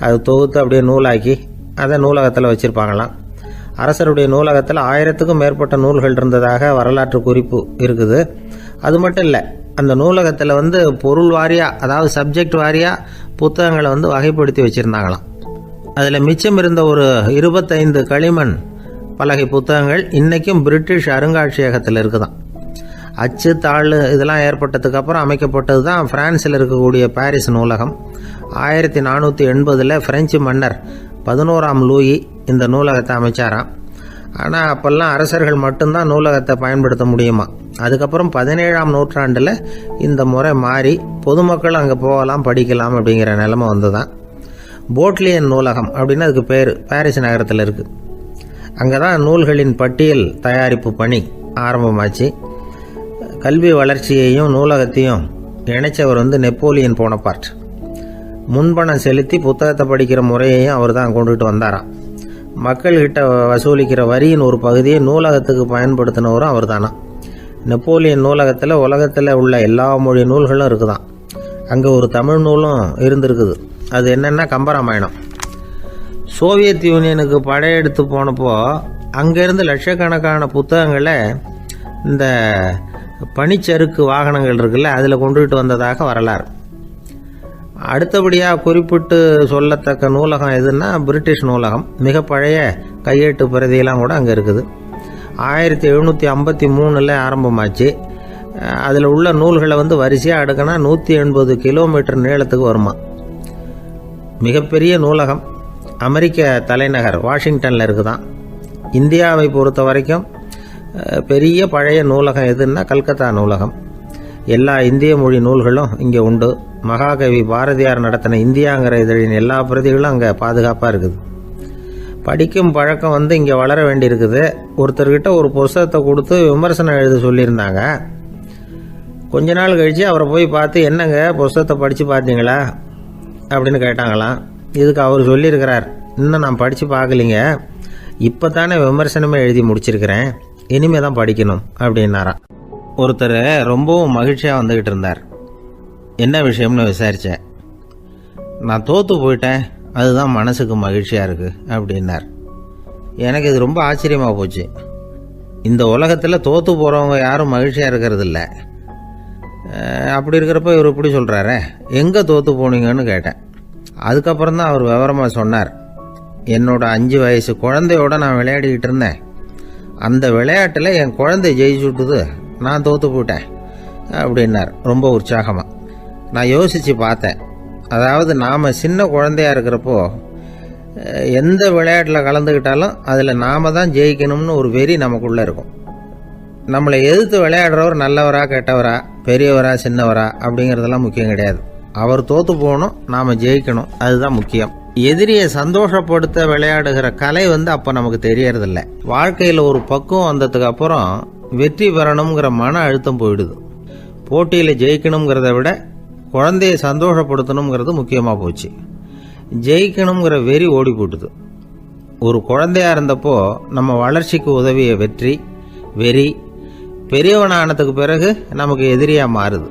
Speaker 1: அது தொகுத்து அப்படியே நூலாக்கி அதை நூலகத்தில் வச்சுருப்பாங்களாம். அரசருடைய நூலகத்தில் 1000த்துக்கும் மேற்பட்ட நூல்கள் இருந்ததாக வரலாற்று குறிப்பு இருக்குது. அது மட்டும் இல்லை, அந்த நூலகத்தில் பொருள் வாரியாக, அதாவது சப்ஜெக்ட் வாரியாக புத்தகங்களை வகைப்படுத்தி வச்சுருந்தாங்களாம். அதில் மிச்சம் இருந்த ஒரு 25 களிமண் பலகை புத்தகங்கள் இன்றைக்கும் பிரிட்டிஷ் அருங்காட்சியகத்தில் இருக்குதான். அச்சு, தாள் இதெல்லாம் ஏற்பட்டதுக்கு அப்புறம் அமைக்கப்பட்டது தான் பிரான்சில் இருக்கக்கூடிய பாரிஸ் நூலகம். 1480 பிரெஞ்சு மன்னர் 11ஆம் லூயி இந்த நூலகத்தை அமைச்சாராம். ஆனால் அப்போல்லாம் அரசர்கள் மட்டும்தான் நூலகத்தை பயன்படுத்த முடியுமா. அதுக்கப்புறம் 17ஆம் நூற்றாண்டில் இந்த முறை மாறி பொதுமக்கள் அங்கே போகலாம், படிக்கலாம் அப்படிங்கிற நிலைமை வந்துதான். போட்லியன் நூலகம் அப்படின்னு அதுக்கு பேர், பாரிஸ் நகரத்தில் இருக்குது. அங்கே தான் நூல்களின் பட்டியல் தயாரிப்பு பணி ஆரம்பமாச்சு. கல்வி வளர்ச்சியையும் நூலகத்தையும் இணைச்சவர் நெப்போலியன் போனபார்ட். முன்பணம் செலுத்தி புத்தகத்தை படிக்கிற முறையையும் அவர் தான் கொண்டுட்டு வந்தாராம். மக்கள்கிட்ட வசூலிக்கிற வரியின் ஒரு பகுதியை நூலகத்துக்கு பயன்படுத்தினவரும் அவர் தானா. நெப்போலியன் நூலகத்தில் உலகத்தில் உள்ள எல்லா மொழி நூல்களும் இருக்குதான். அங்கே ஒரு தமிழ் நூலும் இருந்திருக்குது. அது என்னென்னா கம்பராமாயணம். சோவியத் யூனியனுக்கு படையெடுத்து போனப்போ அங்கேருந்து லட்சக்கணக்கான புத்தகங்களை இந்த பனிச்சறுக்கு வாகனங்கள் இருக்குல்ல, அதில் கொண்டுகிட்டு வந்ததாக வரலாறு. அடுத்தபடியாக குறிப்பிட்டு சொல்லத்தக்க நூலகம் எதுன்னா பிரிட்டிஷ் நூலகம். மிக பழைய கையெழுத்து பிரதியெல்லாம் கூட அங்கே இருக்குது. 1753 ஆரம்பமாச்சு. அதில் உள்ள நூல்களை வரிசையாக அடுக்கினா 180 கிலோமீட்டர் நீளத்துக்கு வருமா. மிகப்பெரிய நூலகம் அமெரிக்க தலைநகர் வாஷிங்டனில் இருக்குதான். இந்தியாவை பொறுத்த வரைக்கும் பெரிய பழைய நூலகம் எதுன்னா கல்கத்தா நூலகம். எல்லா இந்திய மொழி நூல்களும் இங்கே உண்டு. மகாகவி பாரதியார் நடத்தின இந்தியாங்கிற இதழின் எல்லா பிரதிகளும் அங்கே பாதுகாப்பாக இருக்குது. படிக்கும் பழக்கம் இங்கே வளர வேண்டியிருக்குது. ஒருத்தர்கிட்ட ஒரு புஸ்தகத்தை கொடுத்து விமர்சனம் எழுத சொல்லியிருந்தாங்க. கொஞ்ச நாள் கழித்து அவரை போய் பார்த்து, என்னங்க புஸ்தகத்தை படித்து பார்த்தீங்களா அப்படின்னு கேட்டாங்களாம். இதுக்கு அவர் சொல்லியிருக்கிறார், இன்னும் நான் படித்து பார்க்கலிங்க, இப்போ தானே விமர்சனமே எழுதி முடிச்சிருக்கிறேன், இனிமே தான் படிக்கணும் அப்படின்னாராம். ஒருத்தர் ரொம்பவும் மகிழ்ச்சியாக வந்துக்கிட்டு இருந்தார். என்ன விஷயம்னு விசாரித்தேன். நான் தோற்று போயிட்டேன், அதுதான் மனசுக்கு மகிழ்ச்சியாக இருக்குது அப்படின்னார். எனக்கு இது ரொம்ப ஆச்சரியமாக போச்சு. இந்த உலகத்தில் தோற்று போகிறவங்க யாரும் மகிழ்ச்சியாக இருக்கிறது இல்லை. அப்படி இருக்கிறப்ப இவர் இப்படி சொல்கிறாரே, எங்கே தோற்று போனீங்கன்னு கேட்டேன். அதுக்கப்புறம் தான் அவர் விவரமாக சொன்னார். என்னோட 5 வயசு குழந்தையோட நான் விளையாடிக்கிட்டு இருந்தேன். அந்த விளையாட்டில் என் குழந்தை ஜெயிச்சு விட்டுது, நான் தோற்று போயிட்டேன். அப்படின்னார் ரொம்ப உற்சாகமாக. நான் யோசித்து பார்த்தேன். அதாவது நாம் சின்ன குழந்தையாக இருக்கிறப்போ எந்த விளையாட்டில் கலந்துக்கிட்டாலும் அதில் நாம் தான் ஜெயிக்கணும்னு ஒரு வெறி நமக்குள்ளே இருக்கும். நம்மளை எதிர்த்து விளையாடுறவர் நல்லவரா கெட்டவரா, பெரியவரா சின்னவரா அப்படிங்கிறதெல்லாம் முக்கியம் கிடையாது. அவர் தோற்று போகணும், நாம் ஜெயிக்கணும், அதுதான் முக்கியம். எதிரியை சந்தோஷப்படுத்த விளையாடுகிற கலை அப்போ நமக்கு தெரியறதில்ல. வாழ்க்கையில் ஒரு பக்குவம் வந்ததுக்கு அப்புறம் வெற்றி பெறணுங்கிற மன அழுத்தம் போயிடுது. போட்டியில் ஜெயிக்கணுங்கிறத விட குழந்தையை சந்தோஷப்படுத்தணுங்கிறது முக்கியமாக போச்சு. ஜெயிக்கணுங்கிற வெறி ஓடி போட்டுது. ஒரு குழந்தையாக இருந்தப்போ நம்ம வளர்ச்சிக்கு உதவிய வெறி பெரியவனானதுக்கு பிறகு நமக்கு எதிரியாக மாறுது.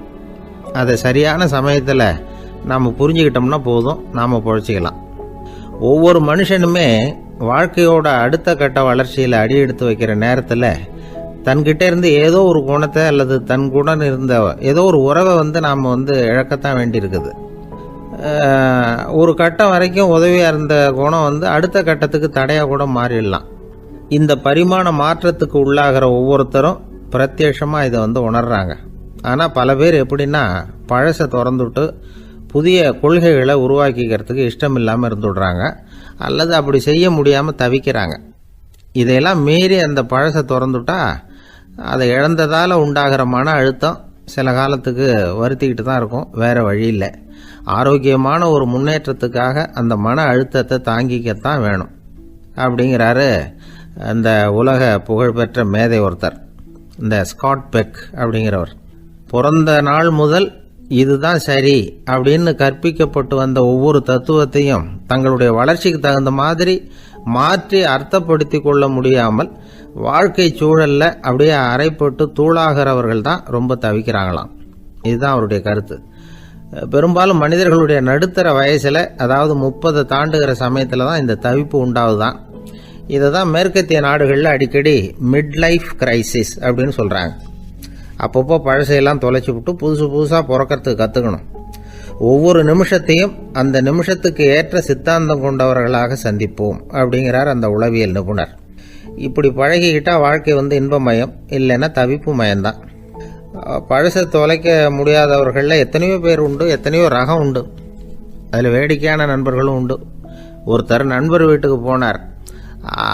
Speaker 1: அதை சரியான சமயத்தில் நாம் புரிஞ்சுக்கிட்டோம்னா போதும், நாம் பொழைச்சிக்கலாம். ஒவ்வொரு மனுஷனுமே வாழ்க்கையோட அடுத்த கட்ட வளர்ச்சியில் அடி எடுத்து வைக்கிற நேரத்தில் தன்கிட்ட இருந்து ஏதோ ஒரு குணத்தை அல்லது தன் குணம் இருந்த ஏதோ ஒரு உறவை நாம் இழக்கத்தான் வேண்டியிருக்குது. ஒரு கட்டம் வரைக்கும் உதவியாக இருந்த குணம் அடுத்த கட்டத்துக்கு தடையாக கூட மாறிடலாம். இந்த பரிமாண மாற்றத்துக்கு உள்ளாகிற ஒவ்வொருத்தரும் பிரத்யட்சமாக இதை உணர்றாங்க. ஆனால் பல பேர் எப்படின்னா பழசை திறந்துவிட்டு புதிய கொள்கைகளை உருவாக்கிக்கிறதுக்கு இஷ்டம் இல்லாமல் இருந்துடுறாங்க, அல்லது அப்படி செய்ய முடியாமல் தவிக்கிறாங்க. இதையெல்லாம் மீறி அந்த பழசை திறந்துட்டா அதை இழந்ததால் உண்டாகிற மன அழுத்தம் சில காலத்துக்கு வருத்திக்கிட்டு தான் இருக்கும், வேறு வழி இல்லை. ஆரோக்கியமான ஒரு முன்னேற்றத்துக்காக அந்த மன அழுத்தத்தை தாங்கிக்கத்தான் வேணும் அப்படிங்கிறாரு அந்த உலக புகழ்பெற்ற மேதை ஒருத்தர், இந்த ஸ்காட் பெக் அப்படிங்கிறவர். பிறந்த நாள் முதல் இதுதான் சரி அப்படின்னு கற்பிக்கப்பட்டு வந்த ஒவ்வொரு தத்துவத்தையும் தங்களுடைய வளர்ச்சிக்கு தகுந்த மாதிரி மாற்றி அர்த்தப்படுத்தி கொள்ள முடியாமல் வாழ்க்கை சூழல்ல அப்படியே அரைப்பட்டு தூளாகிறவர்கள் தான் ரொம்ப தவிக்கிறாங்களாம். இதுதான் அவருடைய கருத்து. பெரும்பாலும் மனிதர்களுடைய நடுத்தர வயசில், அதாவது 30 தாண்டுகிற சமயத்தில் தான் இந்த தவிப்பு உண்டாகுதான். இதை தான் மேற்கத்திய நாடுகளில் அடிக்கடி மிட் லைஃப் கிரைசிஸ் அப்படின்னு சொல்கிறாங்க. அப்பப்போ பழசையெல்லாம் தொலைச்சி விட்டு புதுசாக பிறக்கிறதுக்கு கற்றுக்கணும். ஒவ்வொரு நிமிஷத்தையும் அந்த நிமிஷத்துக்கு ஏற்ற சித்தாந்தம் கொண்டவர்களாக சந்திப்போம் அப்படிங்கிறார் அந்த உளவியல் நிபுணர். இப்படி பழகிக்கிட்டால் வாழ்க்கை இன்பமயம், இல்லைன்னா தவிப்பு மயம்தான். பழசை தொலைக்க முடியாதவர்களில் எத்தனையோ பேர் உண்டு, எத்தனையோ ரகம் உண்டு. அதில் வேடிக்கையான நண்பர்களும் உண்டு. ஒருத்தர் நண்பர் வீட்டுக்கு போனார்.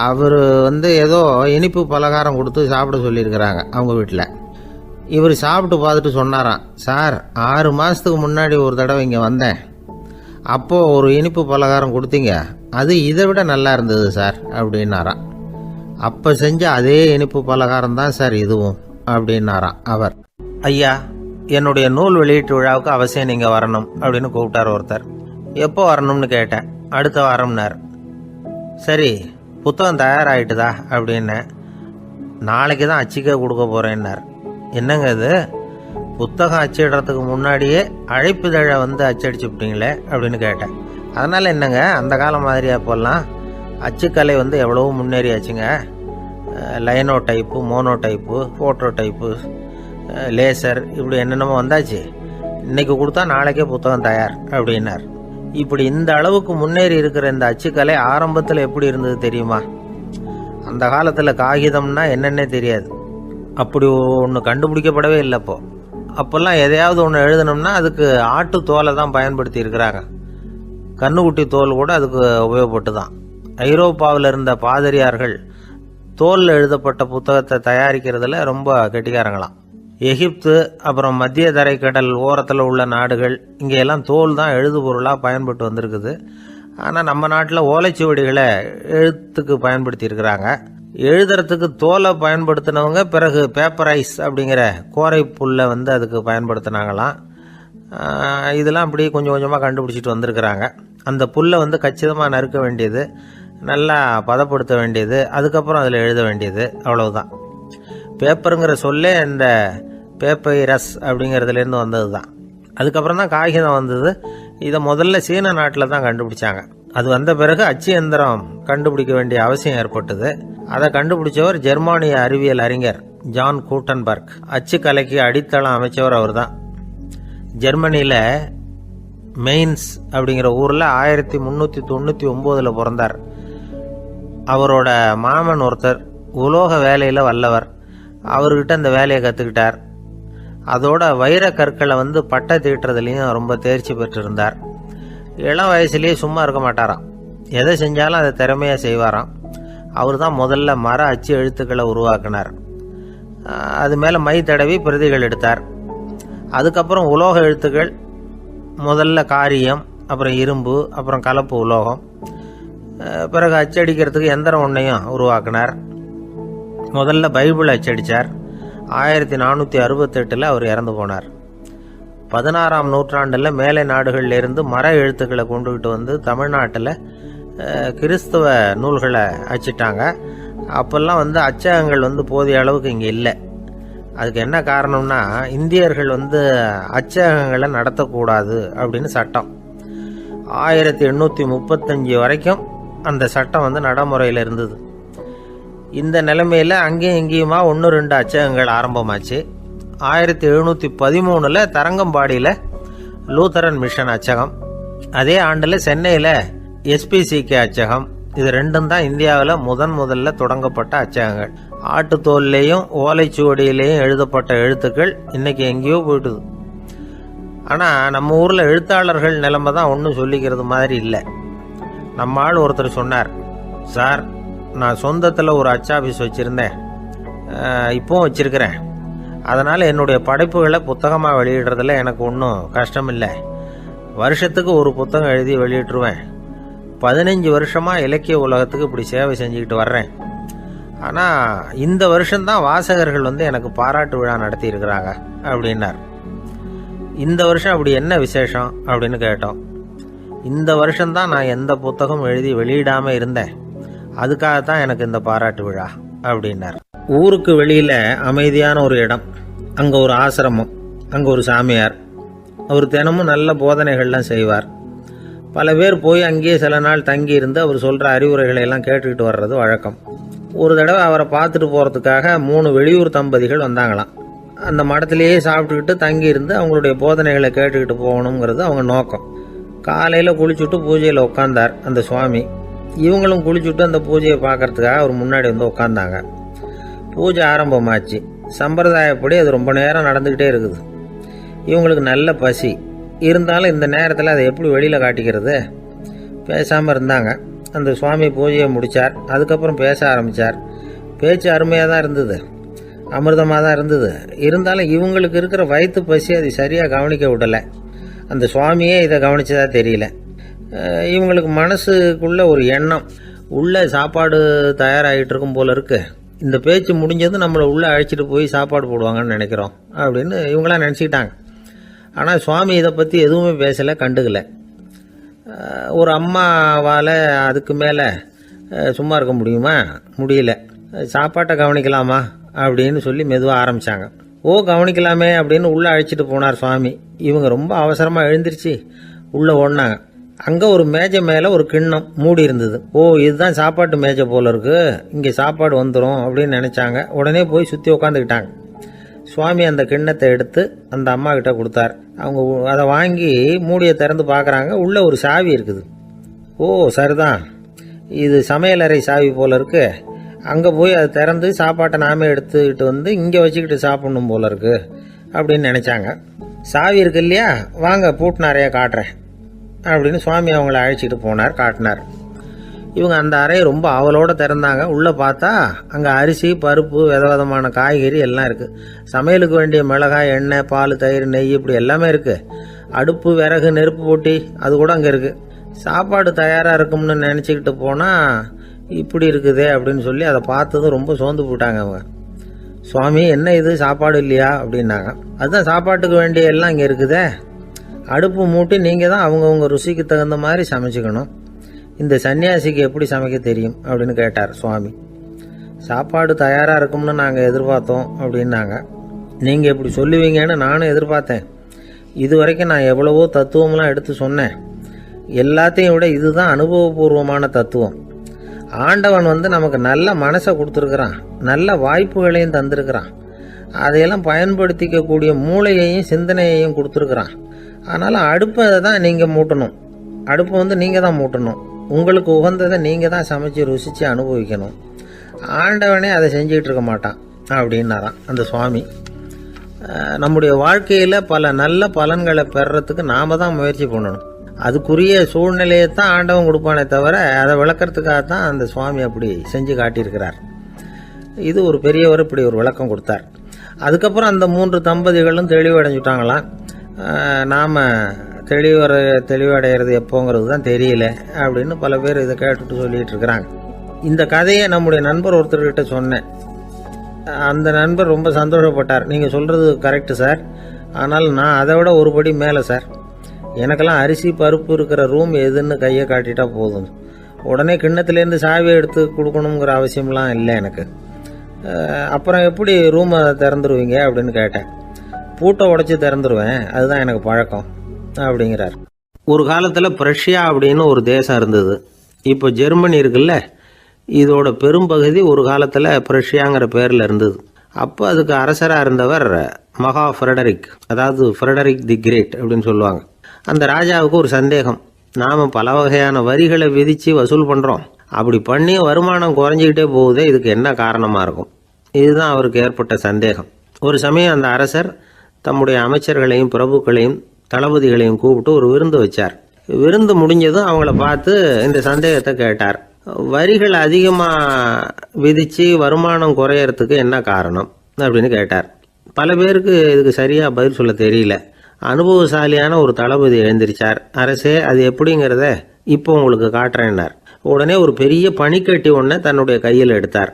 Speaker 1: அவர் ஏதோ இனிப்பு பலகாரம் கொடுத்து சாப்பிட சொல்லியிருக்கிறாங்க அவங்க வீட்டில். இவர் சாப்பிட்டு பார்த்துட்டு சொன்னாராம், சார் 6 மாதத்துக்கு முன்னாடி ஒரு தடவை இங்கே வந்தேன், அப்போது ஒரு இனிப்பு பலகாரம் கொடுத்தீங்க, அது இதை விட நல்லா இருந்தது சார் அப்படின்னாராம். அப்போ செஞ்ச அதே இனிப்பு பலகாரம் தான் சார் இதுவும் அப்படின்னாராம் அவர். ஐயா, என்னுடைய நூல் வெளியீட்டு விழாவுக்கு அவசியம் நீங்கள் வரணும் அப்படின்னு கூப்பிட்டார் ஒருத்தர். எப்போ வரணும்னு கேட்டேன். அடுத்த வாரம்னார். சரி, புத்தகம் தயாராகிட்டுதா அப்படின்னு. நாளைக்கு தான் அச்சிக்க கொடுக்க போகிறேன்னார். என்னங்க இது, புத்தகம் அச்சிடுறதுக்கு முன்னாடியே அழைப்புதழை அச்சடிச்சுப்பிட்டீங்களே அப்படின்னு கேட்டேன். அதனால் என்னங்க, அந்த காலம் மாதிரி அப்போல்லாம் அச்சுக்கலை எவ்வளவோ முன்னேறியாச்சுங்க. Linotype, monotype, phototype, laser, இப்படி என்னென்னமோ வந்தாச்சு. இன்றைக்கி கொடுத்தா நாளைக்கே புத்தகம் தயார் அப்படின்னார். இப்படி இந்த அளவுக்கு முன்னேறி இருக்கிற இந்த அச்சுக்கலை ஆரம்பத்தில் எப்படி இருந்தது தெரியுமா? அந்த காலத்தில் காகிதம்னா என்னென்னே தெரியாது. அப்படி ஒன்று கண்டுபிடிக்கப்படவே இல்லை. அப்போல்லாம் எதையாவது ஒன்று எழுதணும்னா அதுக்கு ஆட்டு தோலை தான் பயன்படுத்தி இருக்கிறாங்க. கண்ணுக்குட்டி தோல் கூட அதுக்கு உபயோகப்பட்டு தான். ஐரோப்பாவில் இருந்த பாதிரியார்கள் தோலில் எழுதப்பட்ட புத்தகத்தை தயாரிக்கிறதுல ரொம்ப கெட்டிக்காரங்களாம். எகிப்து, அப்புறம் மத்திய தரைக்கடல் ஓரத்தில் உள்ள நாடுகள், இங்கெல்லாம் தோல் தான் எழுது பொருளாக பயன்பட்டு வந்திருக்குது. ஆனால் நம்ம நாட்டில் ஓலைச்சுவடிகளை எழுத்துக்கு பயன்படுத்தி இருக்கிறாங்க. எழுதுறதுக்கு தோலை பயன்படுத்தினவங்க பிறகு பேப்பரைஸ் அப்படிங்கிற கோரை புல்லை அதுக்கு பயன்படுத்தினாங்களாம். இதெல்லாம் அப்படி கொஞ்சம் கொஞ்சமாக கண்டுபிடிச்சிட்டு வந்திருக்கிறாங்க. அந்த புல்லை கச்சிதமாக நறுக்க வேண்டியது, நல்லா பதப்படுத்த வேண்டியது, அதுக்கப்புறம் அதில் எழுத வேண்டியது, அவ்வளவுதான். பேப்பருங்கிற சொல்லே இந்த பேப்பைரஸ் அப்படிங்கிறதுலேருந்து வந்தது தான். அதுக்கப்புறம் தான் காகிதம் வந்தது. இதை முதல்ல சீன நாட்டில் தான் கண்டுபிடிச்சாங்க. அது வந்த பிறகு அச்சு எந்திரம் கண்டுபிடிக்க வேண்டிய அவசியம் ஏற்பட்டது. அதை கண்டுபிடிச்சவர் ஜெர்மானிய அறிவியல் அறிஞர் ஜான் கூட்டன்பர்க். அச்சு கலைக்கு அடித்தளம் அமைச்சவர் அவர் தான். ஜெர்மனியில் மெயின்ஸ் அப்படிங்கிற ஊரில் 1399 பிறந்தார். அவரோட மாமன் ஒருத்தர் உலோக வேலையில் வல்லவர். அவர்கிட்ட அந்த வேலையை கற்றுக்கிட்டார். அதோட வைர கற்களை வந்து பட்டை தீட்டுறதுலையும் ரொம்ப தேர்ச்சி பெற்றிருந்தார். இளம் வயசுலேயே சும்மா இருக்க மாட்டாராம். எதை செஞ்சாலும் அதை திறமையாக செய்வாராம். அவர் தான் முதல்ல மர அச்சு எழுத்துக்களை உருவாக்கினார். அது மேலே மை தடவி பிரதிகள் எடுத்தார். அதுக்கப்புறம் உலோக எழுத்துக்கள், முதல்ல காரியம், அப்புறம் இரும்பு, அப்புறம் கலப்பு உலோகம், பிறகு அச்சடிக்கிறதுக்கு எந்திரம் ஒன்றையும் உருவாக்கினார். முதல்ல பைபிள் அச்சடித்தார். 1468 அவர் இறந்து போனார். 16ஆம் நூற்றாண்டில் மேலை நாடுகளிலிருந்து மர எழுத்துக்களை கொண்டுகிட்டு வந்து தமிழ்நாட்டில் கிறிஸ்தவ நூல்களை அச்சிட்டாங்க. அப்போல்லாம் வந்து அச்சகங்கள் வந்து போதிய அளவுக்கு இங்கே இல்லை. அதுக்கு என்ன காரணம்னா, இந்தியர்கள் வந்து அச்சகங்களை நடத்தக்கூடாது அப்படின்னு சட்டம். 1835 வரைக்கும் அந்த சட்டம் வந்து நடைமுறையில் இருந்தது. இந்த நிலைமையில் அங்கேயும் இங்கேயுமா 1-2 அச்சகங்கள் ஆரம்பமாச்சு. 1713 தரங்கம்பாடியில் லூத்தரன் மிஷன் அச்சகம், அதே ஆண்டில் சென்னையில் SPCK அச்சகம். இது ரெண்டும் தான் இந்தியாவில் முதல்ல தொடங்கப்பட்ட அச்சகங்கள். ஆட்டுத்தோல்லையும் ஓலைச்சுவடியிலையும் எழுதப்பட்ட எழுத்துக்கள் இன்னைக்கு எங்கேயோ போயிட்டுது. ஆனால் நம்ம ஊரில் எழுத்தாளர்கள் நிலைமை தான் ஒன்றும் சொல்லிக்கிறது மாதிரி இல்லை. நம்ம ஆள் ஒருத்தர் சொன்னார், சார் நான் சொந்தத்தில் ஒரு அச்சாபீஸ் வச்சுருந்தேன், இப்போவும் வச்சுருக்கிறேன். அதனால் என்னுடைய படைப்புகளை புத்தகமாக வெளியிடுறதுல எனக்கு ஒன்றும் கஷ்டம் இல்லை. வருஷத்துக்கு ஒரு புத்தகம் எழுதி வெளியிட்டுருவேன். 15 வருஷமாக இலக்கிய உலகத்துக்கு இப்படி சேவை செஞ்சுக்கிட்டு வர்றேன். ஆனால் இந்த வருஷம்தான் வாசகர்கள் வந்து எனக்கு பாராட்டு விழா நடத்தி இருக்கிறாங்க அப்படின்னார். இந்த வருஷம் அப்படி என்ன விசேஷம் அப்படின்னு கேட்டோம். இந்த வருஷம்தான் நான் எந்த புத்தகம் எழுதி வெளியிடாமல் இருந்தேன், அதுக்காகத்தான் எனக்கு இந்த பாராட்டு விழா அப்படின்னார். ஊருக்கு வெளியில் அமைதியான ஒரு இடம், அங்கே ஒரு ஆசிரமம், அங்கே ஒரு சாமியார். அவர் தினமும் நல்ல போதனைகள்லாம் செய்வார். பல பேர் போய் அங்கேயே சில நாள் தங்கி இருந்து அவர் சொல்கிற அறிவுரைகளை எல்லாம் கேட்டுக்கிட்டு வர்றது வழக்கம். ஒரு தடவை அவரை பார்த்துட்டு போகிறதுக்காக 3 வெளியூர் தம்பதிகள் வந்தாங்களாம். அந்த மடத்திலேயே சாப்பிட்டுக்கிட்டு தங்கி இருந்து அவங்களுடைய போதனைகளை கேட்டுக்கிட்டு போகணுங்கிறது அவங்க நோக்கம். காலையில் குளிச்சுட்டு பூஜையில் உட்காந்தார் அந்த சுவாமி. இவங்களும் குளிச்சுட்டு அந்த பூஜையை பார்க்கறதுக்காக அவர் முன்னாடி வந்து உட்காந்தாங்க. பூஜை ஆரம்பமாச்சு. சம்பிரதாயப்படி அது ரொம்ப நேரம் நடந்துக்கிட்டே இருக்குது. இவங்களுக்கு நல்ல பசி இருந்தாலும் இந்த நேரத்தில் அதை எப்படி வெளியில் காட்டிக்கிறது? பேசாமல் இருந்தாங்க. அந்த சுவாமி பூஜையை முடித்தார். அதுக்கப்புறம் பேச ஆரம்பித்தார். பேச்சு அருமையாக தான் இருந்தது, அமிர்தமாக தான் இருந்தது. இருந்தாலும் இவங்களுக்கு இருக்கிற வயிற்று பசி அது சரியாக கவனிக்க விடலை. அந்த சுவாமியே இதை கவனிச்சதா தெரியல. இவங்களுக்கு மனசுக்குள்ள ஒரு எண்ணம், உள்ளே சாப்பாடு தயாராகிட்டு இருக்கும் போல இருக்கு, இந்த பேச்சு முடிஞ்சது நம்மளை உள்ளே அழைச்சிட்டு போய் சாப்பாடு போடுவாங்கன்னு நினைக்கிறோம் அப்படின்னு இவங்களாம் நினச்சிக்கிட்டாங்க. ஆனால் சுவாமி இதை பற்றி எதுவுமே பேசலை, கண்டுக்கலை. ஒரு அம்மாவால் அதுக்கு மேலே சும்மா இருக்க முடியுமா? முடியல. சாப்பாட்டை கவனிக்கலாமா அப்படின்னு சொல்லி மெதுவாக ஆரம்பித்தாங்க. கவனிக்கலாமே அப்படின்னு உள்ளே அழைச்சிட்டு போனார் சுவாமி. இவங்க ரொம்ப அவசரமாக எழுந்திருச்சு உள்ளே ஓடினாங்க. அங்கே ஒரு மேஜை மேலே ஒரு கிண்ணம் மூடி இருந்தது. இதுதான் சாப்பாட்டு மேஜை போல இருக்கு, இங்கே சாப்பாடு வந்துடும் அப்படின்னு நினச்சாங்க. உடனே போய் சுற்றி உக்காந்துக்கிட்டாங்க. சுவாமி அந்த கிண்ணத்தை எடுத்து அந்த அம்மா கிட்ட கொடுத்தார். அவங்க அதை வாங்கி மூடியை திறந்து பார்க்குறாங்க. உள்ளே ஒரு சாவி இருக்குது. சரிதான், இது சமையலறை சாவி போல இருக்கு, அங்கே போய் அதை திறந்து சாப்பாட்டை நாமே எடுத்துக்கிட்டு வந்து இங்கே வச்சுக்கிட்டு சாப்பிடணும் போல இருக்கு அப்படின்னு நினச்சாங்க. சாவி இருக்கு இல்லையா, வாங்க பூட்டு நிறையா காட்டுறேன் அப்படின்னு சுவாமி அவங்கள அழைச்சிட்டு போனார், காட்டினார். இவங்க அந்த அறையை ரொம்ப ஆவலோடு திறந்தாங்க. உள்ளே பார்த்தா அங்கே அரிசி, பருப்பு, விதவிதமான காய்கறி எல்லாம் இருக்குது. சமையலுக்கு வேண்டிய மிளகாய், எண்ணெய், பால், தயிர், நெய் இப்படி எல்லாமே இருக்குது. அடுப்பு, விறகு, நெருப்பு போட்டி அது கூட அங்கே இருக்குது. சாப்பாடு தயாராக இருக்கும்னு நினச்சிக்கிட்டு போனால் இப்படி இருக்குதே அப்படின்னு சொல்லி அதை பார்த்ததும் ரொம்ப சோர்ந்து போட்டாங்க அவங்க. சுவாமி, என்ன இது சாப்பாடு இல்லையா அப்படின்னாங்க. அதுதான் சாப்பாட்டுக்கு வேண்டிய எல்லாம் இங்கே இருக்குதே, அடுப்பு மூட்டி நீங்கள் தான் அவங்கவுங்க ருசிக்கு தகுந்த மாதிரி சமைச்சிக்கணும். இந்த சன்னியாசிக்கு எப்படி சமைக்க தெரியும் அப்படின்னு கேட்டார் சுவாமி. சாப்பாடு தயாராக இருக்கும்னு நாங்கள் எதிர்பார்த்தோம் அப்படின்னாங்க. நீங்கள் இப்படி சொல்லுவீங்கன்னு நானும் எதிர்பார்த்தேன். இது வரைக்கும் நான் எவ்வளவோ தத்துவம்லாம் எடுத்து சொன்னேன். எல்லாத்தையும் விட இதுதான் அனுபவபூர்வமான தத்துவம். ஆண்டவன் வந்து நமக்கு நல்ல மனசை கொடுத்துருக்குறான், நல்ல வாய்ப்புகளையும் தந்திருக்கிறான், அதையெல்லாம் பயன்படுத்திக்கக்கூடிய மூளையையும் சிந்தனையையும் கொடுத்துருக்குறான். அதனால் அடுப்பை தான் நீங்கள் மூட்டணும், அடுப்பை வந்து நீங்கள் தான் மூட்டணும், உங்களுக்கு உகந்ததை நீங்கள் தான் சமைச்சு ருசித்து அனுபவிக்கணும். ஆண்டவனே அதை செஞ்சிகிட்டு இருக்க மாட்டான் அப்படின்னாராம் அந்த சுவாமி. நம்முடைய வாழ்க்கையில் பல நல்ல பலன்களை பெறறதுக்கு நாம தான் முயற்சி பண்ணணும். அதுக்குரிய சூழ்நிலையை தான் ஆண்டவன் கொடுப்பானே தவிர அதை விளக்கறதுக்காக தான் அந்த சுவாமி அப்படி செஞ்சு காட்டியிருக்கிறார். இது ஒரு பெரியவர் இப்படி ஒரு விளக்கம் கொடுத்தார். அதுக்கப்புறம் அந்த 3 தம்பதிகளும் தெளிவடைஞ்சுட்டாங்களாம். நாம் தெளிவடைகிறது எப்போங்கிறது தான் தெரியல அப்படின்னு பல பேர் இதை கேட்டுட்டு சொல்லிட்டு இருக்கிறாங்க. இந்த கதையை நம்முடைய நண்பர் ஒருத்தர்கிட்ட சொன்னேன். அந்த நண்பர் ரொம்ப சந்தோஷப்பட்டார். நீங்கள் சொல்கிறது கரெக்டு சார், ஆனால் நான் அதை விட ஒரு படி மேலே சார். எனக்கெல்லாம் அரிசி பருப்பு இருக்கிற ரூம் எதுன்னு கையை காட்டிட்டா போதும், உடனே கிண்ணத்துலேருந்து சாவியை எடுத்து கொடுக்கணுங்கிற அவசியம்லாம் இல்லை எனக்கு. அப்புறம் எப்படி ரூமை திறந்துருவீங்க அப்படின்னு கேட்டேன். பூட்டை உடைச்சி திறந்துருவேன், அதுதான் எனக்கு பழக்கம் அப்படிங்கிறார். ஒரு காலத்தில் பிரஷ்யா அப்படின்னு ஒரு தேசம் இருந்தது. இப்போ ஜெர்மனி இருக்குல்ல, இதோட பெரும்பகுதி ஒரு காலத்தில் பிரஷ்யாங்கிற பேரில் இருந்தது. அப்போ அதுக்கு அரசராக இருந்தவர் மகா ஃப்ரெடரிக், அதாவது ஃப்ரெடரிக் தி கிரேட் அப்படின்னு சொல்லுவாங்க. அந்த ராஜாவுக்கு ஒரு சந்தேகம். நாம் பல வகையான வரிகளை விதித்து வசூல் பண்ணுறோம், அப்படி பண்ணி வருமானம் குறைஞ்சிக்கிட்டே போகுதே, இதுக்கு என்ன காரணமாக இருக்கும்? இதுதான் அவருக்கு ஏற்பட்ட சந்தேகம். ஒரு சமயம் அந்த அரசர் தம்முடைய அமைச்சர்களையும் பிரபுக்களையும் தளபதிகளையும் கூப்பிட்டு ஒரு விருந்து வச்சார். விருந்து முடிஞ்சதும் அவங்கள பார்த்து இந்த சந்தேகத்தை கேட்டார். வரிகள் அதிகமாக விதித்து வருமானம் குறையறதுக்கு என்ன காரணம் அப்படின்னு கேட்டார். பல பேருக்கு இதுக்கு சரியாக பதில் சொல்ல தெரியல. அனுபவசாலியான ஒரு தளபதி எழுந்திருச்சார். அரசே, அது எப்படிங்கிறத இப்போ உங்களுக்கு காட்டுறேன்னார். உடனே ஒரு பெரிய பனிக்கட்டி ஒன்றை தன்னுடைய கையில் எடுத்தார்.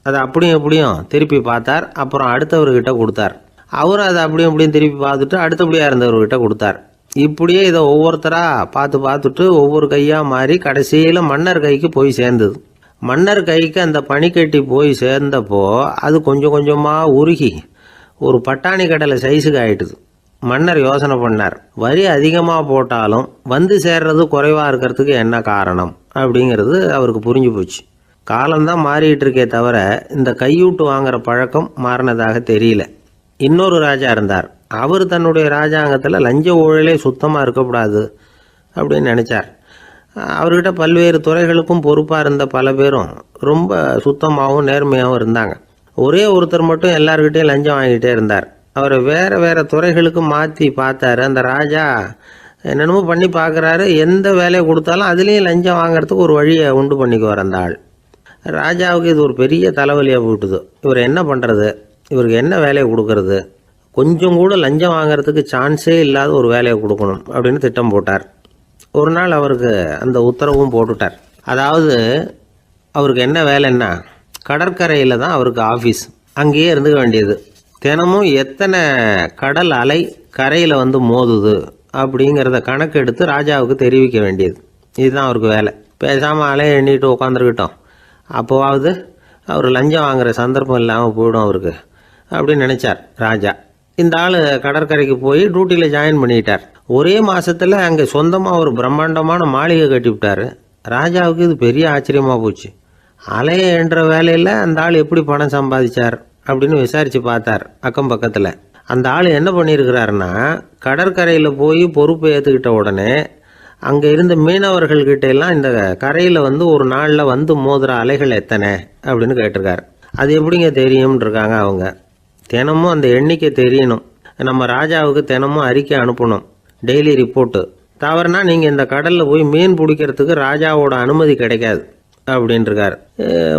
Speaker 1: அதை அப்படியும் எப்படியும் திருப்பி பார்த்தார். அப்புறம் அடுத்தவர்கிட்ட கொடுத்தார். அவரும் அதை அப்படியும் எப்படியும் திருப்பி பார்த்துட்டு அடுத்தபடியாக இருந்தவர்கிட்ட கொடுத்தார். இப்படியே இதை ஒவ்வொருத்தராக பார்த்துட்டு ஒவ்வொரு கையாக மாறி கடைசியில் மன்னர் கைக்கு போய் சேர்ந்தது. மன்னர் கைக்கு அந்த பனிக்கட்டி போய் சேர்ந்தப்போ அது கொஞ்சம் கொஞ்சமாக உருகி ஒரு பட்டாணி கடலை சைஸுக்கு ஆயிட்டுது. மன்னர் யோசனை பண்ணார், வரி அதிகமாக போட்டாலும் வந்து சேர்றது குறைவாக இருக்கிறதுக்கு என்ன காரணம் அப்படிங்கிறது அவருக்கு புரிஞ்சு போச்சு. காலம்தான் மாறிட்டு இருக்கே தவிர இந்த கையூட்டு வாங்குற பழக்கம் மாறினதாக தெரியல. இன்னொரு ராஜா இருந்தார். அவர் தன்னுடைய ராஜாங்கத்தில் லஞ்ச ஊழலே சுத்தமாக இருக்கக்கூடாது அப்படின்னு நினச்சார். அவர்கிட்ட பல்வேறு துறைகளுக்கும் பொறுப்பாக இருந்த பல பேரும் ரொம்ப சுத்தமாகவும் நேர்மையாகவும் இருந்தாங்க. ஒரே ஒருத்தர் மட்டும் எல்லார்கிட்டையும் லஞ்சம் வாங்கிட்டே இருந்தார். அவரை வேறு வேறு துறைகளுக்கு மாற்றி பார்த்தாரு. அந்த ராஜா என்னென்னமோ பண்ணி பார்க்குறாரு. எந்த வேலையை கொடுத்தாலும் அதுலேயும் லஞ்சம் வாங்கிறதுக்கு ஒரு வழியை உண்டு பண்ணிக்குவார் அந்த ஆள். ராஜாவுக்கு இது ஒரு பெரிய தலைவலியாக போட்டுது. இவர் என்ன பண்ணுறது, இவருக்கு என்ன வேலையை கொடுக்கறது, கொஞ்சம் கூட லஞ்சம் வாங்கிறதுக்கு சான்ஸே இல்லாத ஒரு வேலையை கொடுக்கணும் அப்படின்னு திட்டம் போட்டார். ஒரு நாள் அவருக்கு அந்த உத்தரவும் போட்டுட்டார். அதாவது அவருக்கு என்ன வேலைன்னா, கடற்கரையில் தான் அவருக்கு ஆஃபீஸ். அங்கேயே இருந்துக்க வேண்டியது. தினமும் எத்தனை கடல் அலை கரையில் வந்து மோதுது அப்படிங்கிறத கணக்கு எடுத்து ராஜாவுக்கு தெரிவிக்க வேண்டியது. இதுதான் அவருக்கு வேலை. பேசாமல் அலையை எண்ணிட்டு உட்காந்துருக்கிட்டோம், அப்போவாவது அவர் லஞ்சம் வாங்குகிற சந்தர்ப்பம் இல்லாமல் போயிடும் அவருக்கு அப்படின்னு நினச்சார் ராஜா. இந்த ஆள் கடற்கரைக்கு போய் டியூட்டியில் ஜாயின் பண்ணிட்டார். ஒரே மாதத்தில் அங்கே சொந்தமாக ஒரு பிரம்மாண்டமான மாளிகை கட்டி விட்டார். ராஜாவுக்கு இது பெரிய ஆச்சரியமாக போச்சு. அலையை என்ற வேலையில் அந்த ஆள் எப்படி பணம் சம்பாதிச்சார் அப்படின்னு விசாரித்து பார்த்தார் அக்கம் பக்கத்தில். அந்த ஆள் என்ன பண்ணியிருக்கிறாருன்னா, கடற்கரையில் போய் பொறுப்பை ஏற்றுக்கிட்ட உடனே அங்கே இருந்த மீனவர்கள்கிட்ட எல்லாம் இந்த கரையில் வந்து ஒரு நாளில் வந்து மோதுற அலைகள் எத்தனை அப்படின்னு கேட்டிருக்காரு. அது எப்படிங்க தெரியும்னு இருக்காங்க அவங்க. தினமும் அந்த எண்ணிக்கை தெரியணும். நம்ம ராஜாவுக்கு தினமும் அறிக்கை அனுப்பணும், டெய்லி ரிப்போர்ட்டு. தவறுனா நீங்கள் இந்த கடலில் போய் மீன் பிடிக்கிறதுக்கு ராஜாவோட அனுமதி கிடைக்காது அப்படின்ட்டுருக்காரு.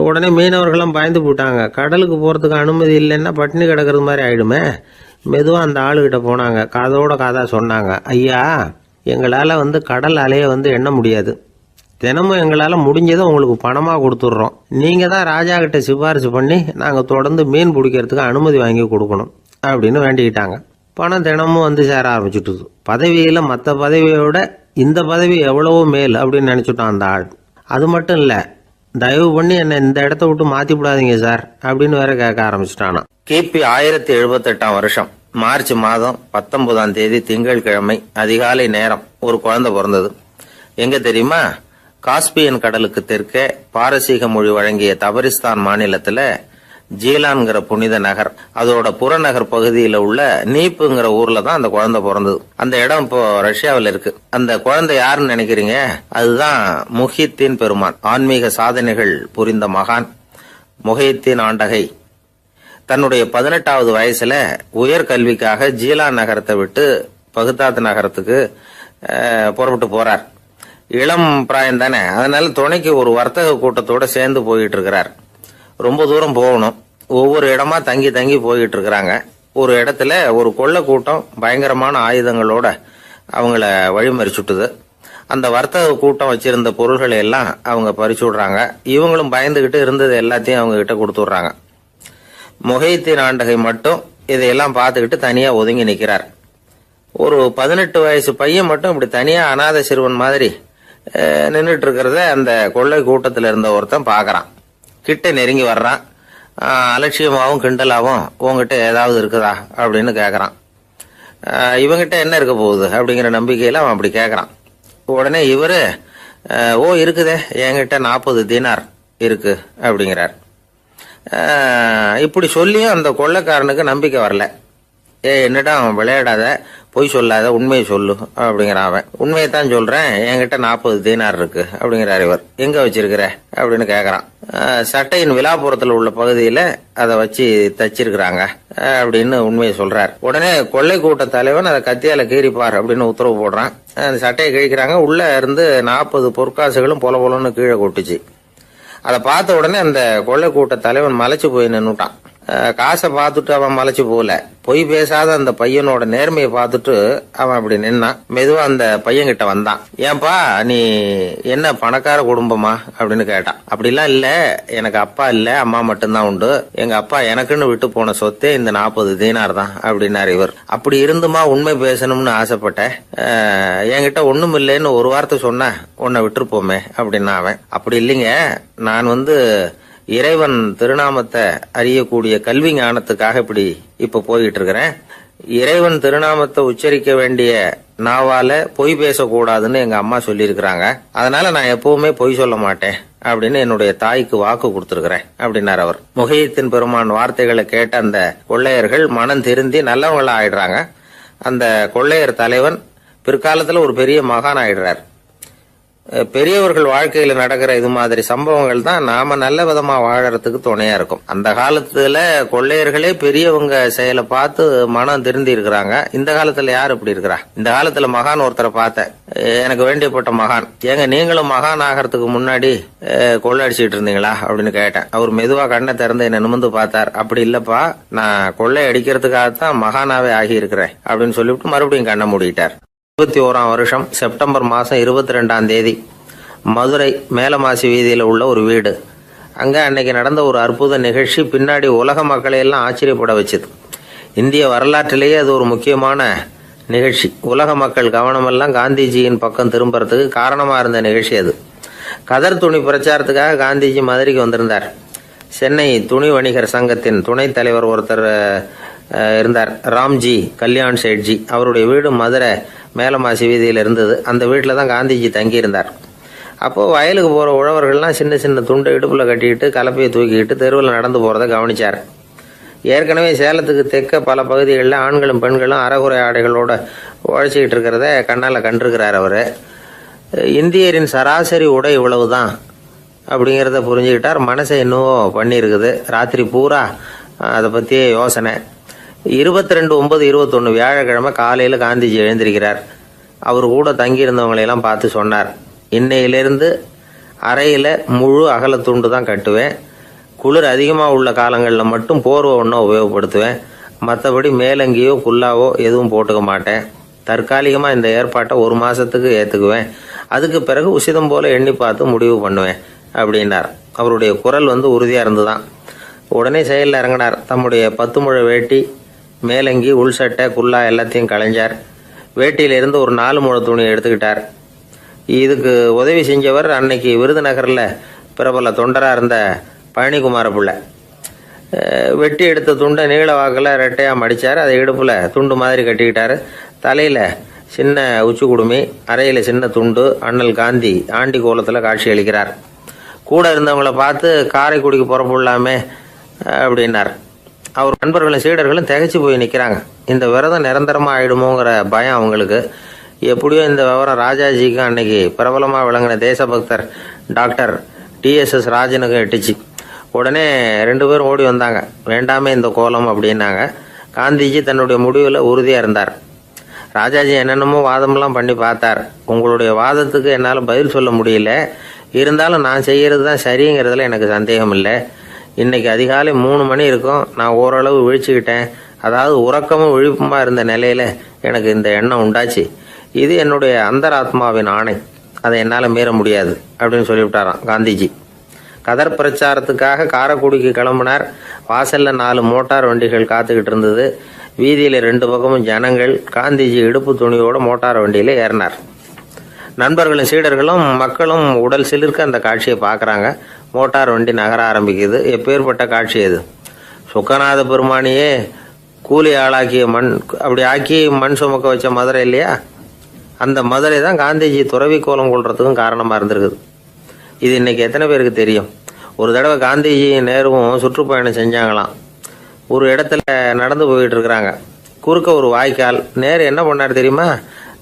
Speaker 1: உடனே மீனவர்களும் பயந்து போட்டாங்க. கடலுக்கு போகிறதுக்கு அனுமதி இல்லைன்னா பட்டினி கிடக்கிறது மாதிரி ஆகிடுமே. மெதுவாக அந்த ஆளுகிட்ட போனாங்க. காதோட காதாக சொன்னாங்க, ஐயா, எங்களால் வந்து கடல் அலையை வந்து எண்ண முடியாது. தினமும் எங்களால் முடிஞ்சதை உங்களுக்கு பணமாக கொடுத்துட்றோம். நீங்கள் தான் ராஜா கிட்ட சிபாரிசு பண்ணி நாங்கள் தொடர்ந்து மீன் பிடிக்கிறதுக்கு அனுமதி வாங்கி கொடுக்கணும் அப்படின்னு வேண்டிக்கிட்டாங்க. பணம் தினமும் வந்து சேர ஆரம்பிச்சுட்டுது. பதவியில் மற்ற பதவியோட இந்த பதவி எவ்வளவோ மேல் அப்படின்னு நினச்சிட்டான் அந்த ஆள். அது மட்டும் இல்லை, தயவு பண்ணி என்னை இந்த இடத்த விட்டு மாற்றி விடாதீங்க சார் அப்படின்னு வேற கேட்க ஆரம்பிச்சிட்டானா. கிபி 1078 மார்ச் மாதம் 19 திங்கட்கிழமை அதிகாலை நேரம் ஒரு குழந்தை பிறந்தது. எங்க தெரியுமா? காஸ்பியன் கடலுக்கு தெற்கே பாரசீக மொழி வழங்கிய தபரிஸ்தான் மாநிலத்துல ஜீலான்கிற புனித நகர், அதோட புறநகர் பகுதியில உள்ள நீப்புங்கிற ஊர்ல தான் அந்த குழந்தை பிறந்தது. அந்த இடம் இப்போ ரஷ்யாவில் இருக்கு. அந்த குழந்தை யாருன்னு நினைக்கிறீங்க? அதுதான் முஹித்தீன் பெருமான். ஆன்மீக சாதனைகள் புரிந்த மகான் முஹித்தீன் ஆண்டகை தன்னுடைய 18வது வயசுல உயர்கல்விக்காக ஜீலான் நகரத்தை விட்டு பகுதாத் நகரத்துக்கு புறப்பட்டு போறார். இளம் பிராயம் தானே, அதனால துணைக்கு ஒரு வர்த்தக கூட்டத்தோட சேர்ந்து போயிட்டு இருக்கிறார். ரொம்ப தூரம் போகணும். ஒவ்வொரு இடமா தங்கி தங்கி போயிட்டு இருக்கிறாங்க. ஒரு இடத்துல ஒரு கொள்ளை கூட்டம் பயங்கரமான ஆயுதங்களோட அவங்கள வழிமறிச்சுட்டுது. அந்த வர்த்தக கூட்டம் வச்சிருந்த பொருள்களை எல்லாம் அவங்க பறிச்சு விடுறாங்க. இவங்களும் பயந்துகிட்டு இருந்தது எல்லாத்தையும் அவங்க கிட்ட கொடுத்துடுறாங்க. முஹைத்தீன் ஆண்டகை மட்டும் இதையெல்லாம் பார்த்துக்கிட்டு தனியா ஒதுங்கி நிற்கிறார். ஒரு 18 வயசு பையன் மட்டும் இப்படி தனியா அநாத சிறுவன் மாதிரி நின்றுட்டு இருக்கிறத அந்த கொள்ளை கூட்டத்தில் இருந்த ஒருத்தன் பாக்குறான். கிட்ட நெருங்கி வர்றான். அலட்சியமாகவும் கிண்டலாகவும் உங்ககிட்ட ஏதாவது இருக்குதா அப்படின்னு கேட்கறான். இவங்கிட்ட என்ன இருக்க போகுது அப்படிங்கிற நம்பிக்கையில அவன் அப்படி கேட்கறான். உடனே இவரு இருக்குதே, என்கிட்ட 40 தீனார் இருக்கு அப்படிங்கிறார். இப்படி சொல்லியும் அந்த கொள்ளைக்காரனுக்கு நம்பிக்கை வரல. என்னடா அவன் விளையாடாத, பொய் சொல்லாத, உண்மையை சொல்லு அப்படிங்கிறான். அவன் உண்மையை தான் சொல்றேன், என்கிட்ட 40 தீனார் இருக்கு அப்படிங்கிறார். இவர் எங்க வச்சிருக்கிற அப்படின்னு கேக்குறான். சட்டையின் விழாப்புறத்துல உள்ள பகுதியில அதை வச்சு தச்சிருக்கிறாங்க அப்படின்னு உண்மையை சொல்றார். உடனே கொள்ளை கூட்ட தலைவன் அதை கத்தியால கீறிப்பார் அப்படின்னு உத்தரவு போடுறான். அந்த சட்டையை கிழிக்கிறாங்க. உள்ள இருந்து 40 பொற்காசுகளும் பொல பொலன்னு கீழே கொட்டுச்சு. அதை பார்த்த உடனே அந்த கொள்ளை கூட்ட தலைவன் மலைச்சு போய் நின்னுட்டான். காசை பார்த்துட்டு அவன் மலைச்சு போகல, பொய் பேசாத அந்த பையனோட நேர்மையை பார்த்துட்டு அவன் அப்படி நின்னான். மெதுவா அந்த பையன் கிட்ட வந்தான். ஏன்பா, நீ என்ன பணக்கார குடும்பமா அப்படின்னு கேட்டான். அப்படிலாம் இல்ல, எனக்கு அப்பா இல்ல, அம்மா மட்டும்தான் உண்டு. எங்க அப்பா எனக்குன்னு விட்டு போன சொத்தே இந்த 40 தீனார் தான் அப்படின்னாரு இவர். அப்படி இருந்துமா உண்மை பேசணும்னு ஆசைப்பட்டேன். என்கிட்ட ஒண்ணும் இல்லைன்னு ஒரு வார்த்தை சொன்ன உன்னை விட்டுருப்போமே அப்படின்னா அவன். அப்படி இல்லைங்க, நான் இறைவன் திருநாமத்தை அறியக்கூடிய கல்வி ஞானத்துக்காக இப்ப போயிட்டு இருக்கிறேன். இறைவன் திருநாமத்தை உச்சரிக்க வேண்டிய நாவால பொய் பேசக்கூடாதுன்னு எங்க அம்மா சொல்லியிருக்கிறாங்க. அதனால நான் எப்பவுமே பொய் சொல்ல மாட்டேன் அப்படின்னு என்னுடைய தாய்க்கு வாக்கு கொடுத்திருக்கிறேன் அப்படின்னார் அவர். முஹைத்தீன் பெருமான் வார்த்தைகளை கேட்ட அந்த கொள்ளையர்கள் மனம் திருந்தி நல்லவங்களா ஆயிடுறாங்க. அந்த கொள்ளையர் தலைவன் பிற்காலத்துல ஒரு பெரிய மகான் ஆயிடுறார். பெரியவர்கள் வாழ்க்கையில நடக்கிற இது மாதிரி சம்பவங்கள் தான் நாம நல்ல விதமா வாழறதுக்கு துணையா இருக்கும். அந்த காலத்துல கொள்ளையர்களே பெரியவங்க செயலை பார்த்து மனம் திருந்தி இருக்கிறாங்க. இந்த காலத்துல யார் இப்படி இருக்கிறா? இந்த காலத்துல மகான் ஒருத்தரை பார்த்தேன், எனக்கு வேண்டியப்பட்ட மகான். ஏங்க, நீங்களும் மகான் ஆகிறதுக்கு முன்னாடி கொள்ளை அடிச்சுட்டு இருந்தீங்களா அப்படின்னு கேட்டேன். அவர் மெதுவா கண்ணை திறந்து என்ன நிமிந்து பார்த்தார். அப்படி இல்லப்பா, நான் கொள்ளை அடிக்கிறதுக்காகத்தான் மகானாவே ஆகி இருக்கிறேன் அப்படின்னு சொல்லிவிட்டு மறுபடியும் கண்ணை மூடிட்டார். 21ஆம் வருஷம் செப்டம்பர் மாசம் 22ஆம் தேதி மதுரை மேலமாசி வீதியில உள்ள ஒரு வீடு. அங்க அன்னைக்கு நடந்த ஒரு அற்புத நிகழ்ச்சி பின்னாடி உலக மக்களை எல்லாம் ஆச்சரியப்பட வச்சுது. இந்திய வரலாற்றிலேயே அது ஒரு முக்கியமான நிகழ்ச்சி. உலக மக்கள் கவனமெல்லாம் காந்திஜியின் பக்கம் திரும்புறதுக்கு காரணமா இருந்த நிகழ்ச்சி அது. கதர் துணி பிரச்சாரத்துக்காக காந்திஜி மதுரைக்கு வந்திருந்தார். சென்னை துணி வணிகர் சங்கத்தின் துணைத் தலைவர் ஒருத்தர் இருந்தார், ராம்ஜி கல்யாண் சேட்ஜி. அவருடைய வீடு மதுரை மேலமாசி வீதியில் இருந்தது. அந்த வீட்டில் தான் காந்திஜி தங்கியிருந்தார். அப்போது வயலுக்கு போகிற உழவர்கள்லாம் சின்ன சின்ன துண்டை இடுப்பில் கட்டிக்கிட்டு கலப்பையை தூக்கிக்கிட்டு தெருவில் நடந்து போகிறத கவனிச்சார். ஏற்கனவே சேலத்துக்கு தெற்க பல பகுதிகளில் ஆண்களும் பெண்களும் அறகுறை ஆடைகளோட உழைச்சிக்கிட்டு இருக்கிறத கண்ணால் கண்டிருக்கிறார் அவர். இந்தியரின் சராசரி உடை இவ்வளவு தான் அப்படிங்கிறத புரிஞ்சுக்கிட்டார். மனசை என்னவோ பண்ணியிருக்குது. ராத்திரி பூரா அதை பற்றியே யோசனை. 22/9/21 வியாழக்கிழமை காலையில் காந்திஜி எழுந்திருக்கிறார். அவர் கூட தங்கியிருந்தவங்களையெல்லாம் பார்த்து சொன்னார், இன்னையிலிருந்து அறையில் முழு அகலத்துண்டு தான் கட்டுவேன். குளிர் அதிகமாக உள்ள காலங்களில் மட்டும் போர்வை ஒன்றும் உபயோகப்படுத்துவேன். மற்றபடி மேலங்கியோ குல்லாவோ எதுவும் போட்டுக்க மாட்டேன். தற்காலிகமாக இந்த ஏற்பாட்டை 1 மாதத்துக்கு ஏற்றுக்குவேன். அதுக்கு பிறகு உசிதம் போல எண்ணி பார்த்து முடிவு பண்ணுவேன் அப்படின்னார். அவருடைய குரல் உறுதியாக இருந்துதான். உடனே செயலில் இறங்கினார். தம்முடைய 10 முழ வேட்டி, மேலங்கி, உள் சட்டை, குல்லா எல்லாத்தையும் களைஞ்சார். வேட்டியிலிருந்து ஒரு 4 முழ துணியை எடுத்துக்கிட்டார். இதுக்கு உதவி செஞ்சவர் அன்னைக்கு விருதுநகரில் பிரபல தொண்டராக இருந்த பழனிக்குமார பிள்ளை. வெட்டி எடுத்த துண்டை நீள வாக்கில் ரெட்டையாக மடித்தார். அதை இடுப்பில் துண்டு மாதிரி கட்டிக்கிட்டார். தலையில் சின்ன உச்சி குடுமி, அறையில் சின்ன துண்டு. அண்ணல் காந்தி ஆண்டி கோலத்தில் காட்சி அளிக்கிறார். கூட இருந்தவங்கள பார்த்து காரைக்குடிக்கு புறப்படலாமே அப்படின்னார். அவர் நண்பர்களும் சீடர்களும் திகைச்சு போய் நிற்கிறாங்க. இந்த விரதம் நிரந்தரமாக ஆயிடுமோங்கிற பயம் அவங்களுக்கு. எப்படியோ இந்த விவரம் ராஜாஜிக்கும் அன்னைக்கு பிரபலமாக விளங்கின தேசபக்தர் டாக்டர் TSS ராஜனுக்கும் எட்டுச்சு. உடனே 2 பேரும் ஓடி வந்தாங்க. வேண்டாமே இந்த கோலம் அப்படின்னாங்க. காந்திஜி தன்னுடைய முடிவில் உறுதியாக இருந்தார். ராஜாஜி என்னென்னமோ வாதமெல்லாம் பண்ணி பார்த்தார். உங்களுடைய வாதத்துக்கு என்னால் பதில் சொல்ல முடியல, இருந்தாலும் நான் செய்கிறது தான் சரிங்கிறதுல எனக்கு சந்தேகம் இல்லை. இன்னைக்கு அதிகாலை 3 மணி இருக்கும். நான் ஓரளவு விழிச்சுக்கிட்டேன். அதாவது உறக்கமும் விழிப்புமா இருந்த நிலையில எனக்கு இந்த எண்ணம் உண்டாச்சு. இது என்னுடைய அந்தராத்மாவின் ஆணை, அதை என்னால் மீற முடியாது அப்படின்னு சொல்லிவிட்டாராம் காந்திஜி. கதர் பிரச்சாரத்துக்காக காரைக்குடிக்கு கிளம்பினார். வாசல்ல 4 மோட்டார் வண்டிகள் காத்துக்கிட்டு இருந்தது. வீதியில் 2 பக்கமும் ஜனங்கள். காந்திஜி இடுப்பு துணியோட மோட்டார் வண்டியில ஏறினார். நண்பர்களும் சீடர்களும் மக்களும் உடல் சிலிர்க்க அந்த காட்சியை பார்க்குறாங்க. மோட்டார் வண்டி நகர ஆரம்பிக்குது. எப்பேற்பட்ட காட்சி அது! சுக்கநாத பெருமானியே கூலி ஆளாக்கிய மண், அப்படி ஆக்கி மண் சுமக்க வச்ச மதுரை இல்லையா, அந்த மதுரை தான் காந்திஜி துறவி கோலம் கொள்றதுக்கும் காரணமாக இருந்திருக்குது. இது இன்னைக்கு எத்தனை பேருக்கு தெரியும்? ஒரு தடவை காந்திஜி நேருவும் சுற்றுப்பயணம் செஞ்சாங்களாம். ஒரு இடத்துல நடந்து போயிட்டு இருக்கிறாங்க. குறுக்க ஒரு வாய்க்கால். நேரு என்ன பண்ணார் தெரியுமா?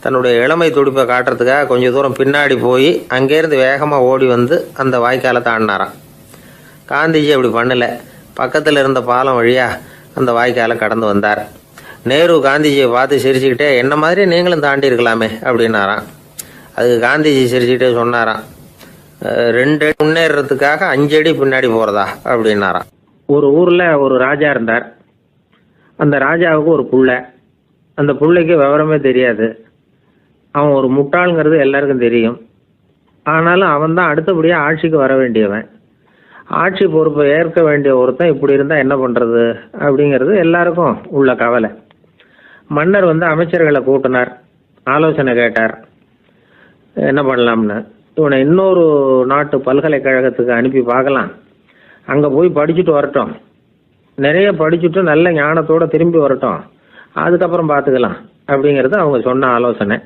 Speaker 1: தன்னுடைய இளமை துடிப்பை காட்டுறதுக்காக கொஞ்சம் தூரம் பின்னாடி போய் அங்கேருந்து வேகமாக ஓடி வந்து அந்த வாய்க்காலை தாண்டினாராம். காந்திஜி அப்படி பண்ணல. பக்கத்தில் இருந்த பாலம் வழியா அந்த வாய்க்காலை கடந்து வந்தார். நேரு காந்திஜியை பார்த்து சிரிச்சுக்கிட்டே, என்ன மாதிரி நீங்களும் தாண்டி இருக்கலாமே அப்படின்னாராம். அதுக்கு காந்திஜி சிரிச்சுக்கிட்டே சொன்னாராம், 2 அடி முன்னேறதுக்காக 5 அடி பின்னாடி போறதா அப்படின்னாராம். ஒரு ஊர்ல ஒரு ராஜா இருந்தார். அந்த ராஜாவுக்கு ஒரு புள்ள. அந்த புள்ளைக்கு விவரமே தெரியாது. அவன் ஒரு முட்டாளுங்கிறது எல்லாருக்கும் தெரியும். ஆனாலும் அவன் தான் அடுத்தபடியாக ஆட்சிக்கு வர வேண்டியவன். ஆட்சி பொறுப்பை ஏற்க வேண்டிய ஒருத்தன் இப்படி இருந்தால் என்ன பண்ணுறது அப்படிங்கிறது எல்லாருக்கும் உள்ள கவலை. மன்னர் அமைச்சர்களை கூட்டினார். ஆலோசனை கேட்டார், என்ன பண்ணலாம்னு. இவனை இன்னொரு நாட்டு பல்கலைக்கழகத்துக்கு அனுப்பி பார்க்கலாம். அங்கே போய் படிச்சுட்டு வரட்டும். நிறைய படிச்சுட்டு நல்ல ஞானத்தோடு திரும்பி வரட்டும். அதுக்கப்புறம் பார்த்துக்கலாம் அப்படிங்கிறது அவங்க சொன்ன ஆலோசனை.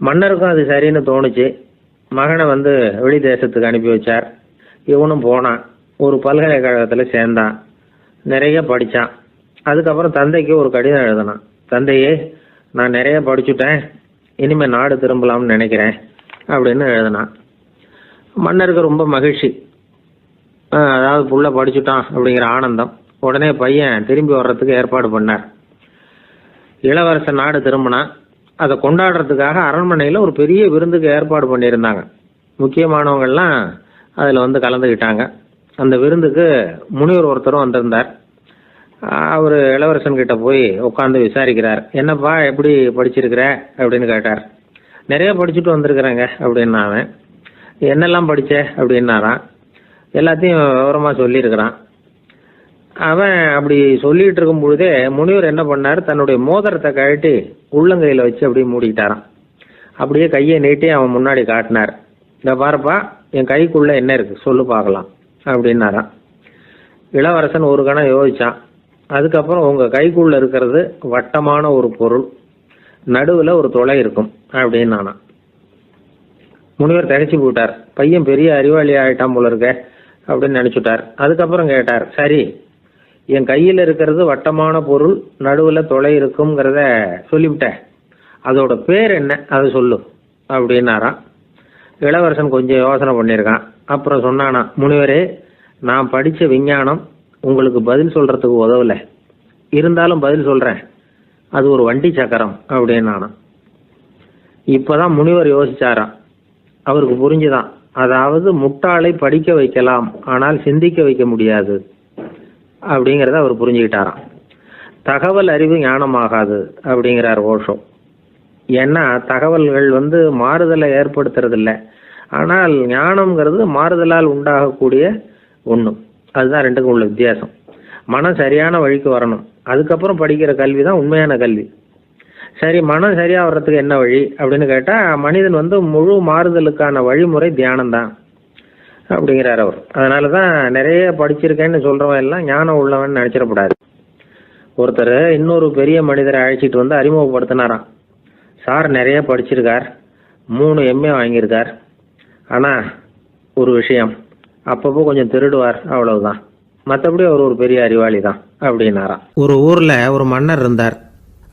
Speaker 1: மன்னருக்கும் அது சரின்னு தோணுச்சு. மகனை வெளி தேசத்துக்கு அனுப்பி வச்சார். இவனும் போனான். ஒரு பல்கலைக்கழகத்தில் சேர்ந்தான். நிறைய படித்தான். அதுக்கப்புறம் தந்தைக்கு ஒரு கடிதம் எழுதினான். தந்தையே, நான் நிறைய படிச்சுட்டேன், இனிமேல் நாடு திரும்பலாம்னு நினைக்கிறேன் அப்படின்னு எழுதினான். மன்னருக்கு ரொம்ப மகிழ்ச்சி. அதாவது புள்ள படிச்சுட்டான் அப்படிங்கிற ஆனந்தம். உடனே பையன் திரும்பி வர்றதுக்கு ஏற்பாடு பண்ணார். இளவரசன் நாடு திரும்பினான். அதை கொண்டாடுறதுக்காக அரண்மனையில் ஒரு பெரிய விருந்துக்கு ஏற்பாடு பண்ணியிருந்தாங்க. முக்கியமானவங்கள்லாம் அதில் கலந்துக்கிட்டாங்க. அந்த விருந்துக்கு முனிவர் ஒருத்தரும் வந்திருந்தார். அவர் இளவரசன் கிட்ட போய் உட்காந்து விசாரிக்கிறார். என்னப்பா, எப்படி படிச்சிருக்கிற அப்படின்னு கேட்டார். நிறைய படிச்சுட்டு வந்திருக்கிறேங்க அப்படின்னா அவன். என்னெல்லாம் படித்த அப்படின்னாரான். எல்லாத்தையும் விவரமாக சொல்லியிருக்கிறான். அவன் அப்படி சொல்லிட்டு இருக்கும் பொழுதே முனிவர் என்ன பண்ணார், தன்னுடைய மோதிரத்தை கழட்டி உள்ளங்கையில் வச்சு அப்படியே மூடிக்கிட்டாரான். அப்படியே கையை நீட்டி அவன் முன்னாடி காட்டினார். இந்த பாருப்பா, என் கைக்குள்ள என்ன இருக்கு சொல்லு பார்க்கலாம் அப்படின்னாரான். இளவரசன் ஒரு கணம் யோசிச்சான். அதுக்கப்புறம் உங்கள் கைக்குள்ள இருக்கிறது வட்டமான ஒரு பொருள், நடுவில் ஒரு துளை இருக்கும் அப்படின்னு நானான். முனிவர் திகைச்சு போட்டார். பையன் பெரிய அறிவாளி ஆகிட்டான் போல இருக்க அப்படின்னு நினச்சிட்டார். அதுக்கப்புறம் கேட்டார், சரி, என் கையில் இருக்கிறது வட்டமான பொருள், நடுவில் துளை இருக்குங்கிறத சொல்லிவிட்டேன், அதோட பேர் என்ன, அதை சொல்லு அப்படின்னாரான். இளவரசன் கொஞ்சம் யோசனை பண்ணியிருக்கான். அப்புறம் சொன்னானா, முனிவரே, நான் படித்த விஞ்ஞானம் உங்களுக்கு பதில் சொல்கிறதுக்கு உதவலை, இருந்தாலும் பதில் சொல்கிறேன், அது ஒரு வண்டி சக்கரம் அப்படின்னானா. இப்போதான் முனிவர் யோசிச்சாராம். அவருக்கு புரிஞ்சுதான், அதாவது முட்டாளை படிக்க வைக்கலாம், ஆனால் சிந்திக்க வைக்க முடியாது அப்படிங்கிறத அவர் புரிஞ்சுக்கிட்டாராம். தகவல் அறிவு ஞானமாகாது அப்படிங்கிறார் ஓஷோ. ஏன்னா தகவல்கள் மாறுதலை ஏற்படுத்துறதில்லை, ஆனால் ஞானம்ங்கிறது மாறுதலால் உண்டாகக்கூடிய ஒன்று. அதுதான் ரெண்டுக்கும் உள்ள வித்தியாசம். மனம் சரியான வழிக்கு வரணும், அதுக்கப்புறம் படிக்கிற கல்வி தான் உண்மையான கல்வி. சரி, மனம் சரியா வர்றதுக்கு என்ன வழி அப்படின்னு கேட்டால், மனிதன் முழு மாறுதலுக்கான வழிமுறை தியானம்தான் அப்படிங்கிறார் அவர். அதனால தான் நிறைய படிச்சிருக்கேன்னு சொல்கிறவன் எல்லாம் ஞானம் உள்ளவன் நினச்சிடக்கூடாது. ஒருத்தர் இன்னொரு பெரிய மனிதரை அழைச்சிட்டு அறிமுகப்படுத்தினாராம். சார் நிறைய படிச்சிருக்கார், 3 MA வாங்கியிருக்கார், ஆனால் ஒரு விஷயம், அப்பப்போ கொஞ்சம் திருடுவார், அவ்வளவுதான், மற்றபடி அவர் ஒரு பெரிய அறிவாளி தான் அப்படின்னாராம். ஒரு ஊரில் ஒரு மன்னர் இருந்தார்.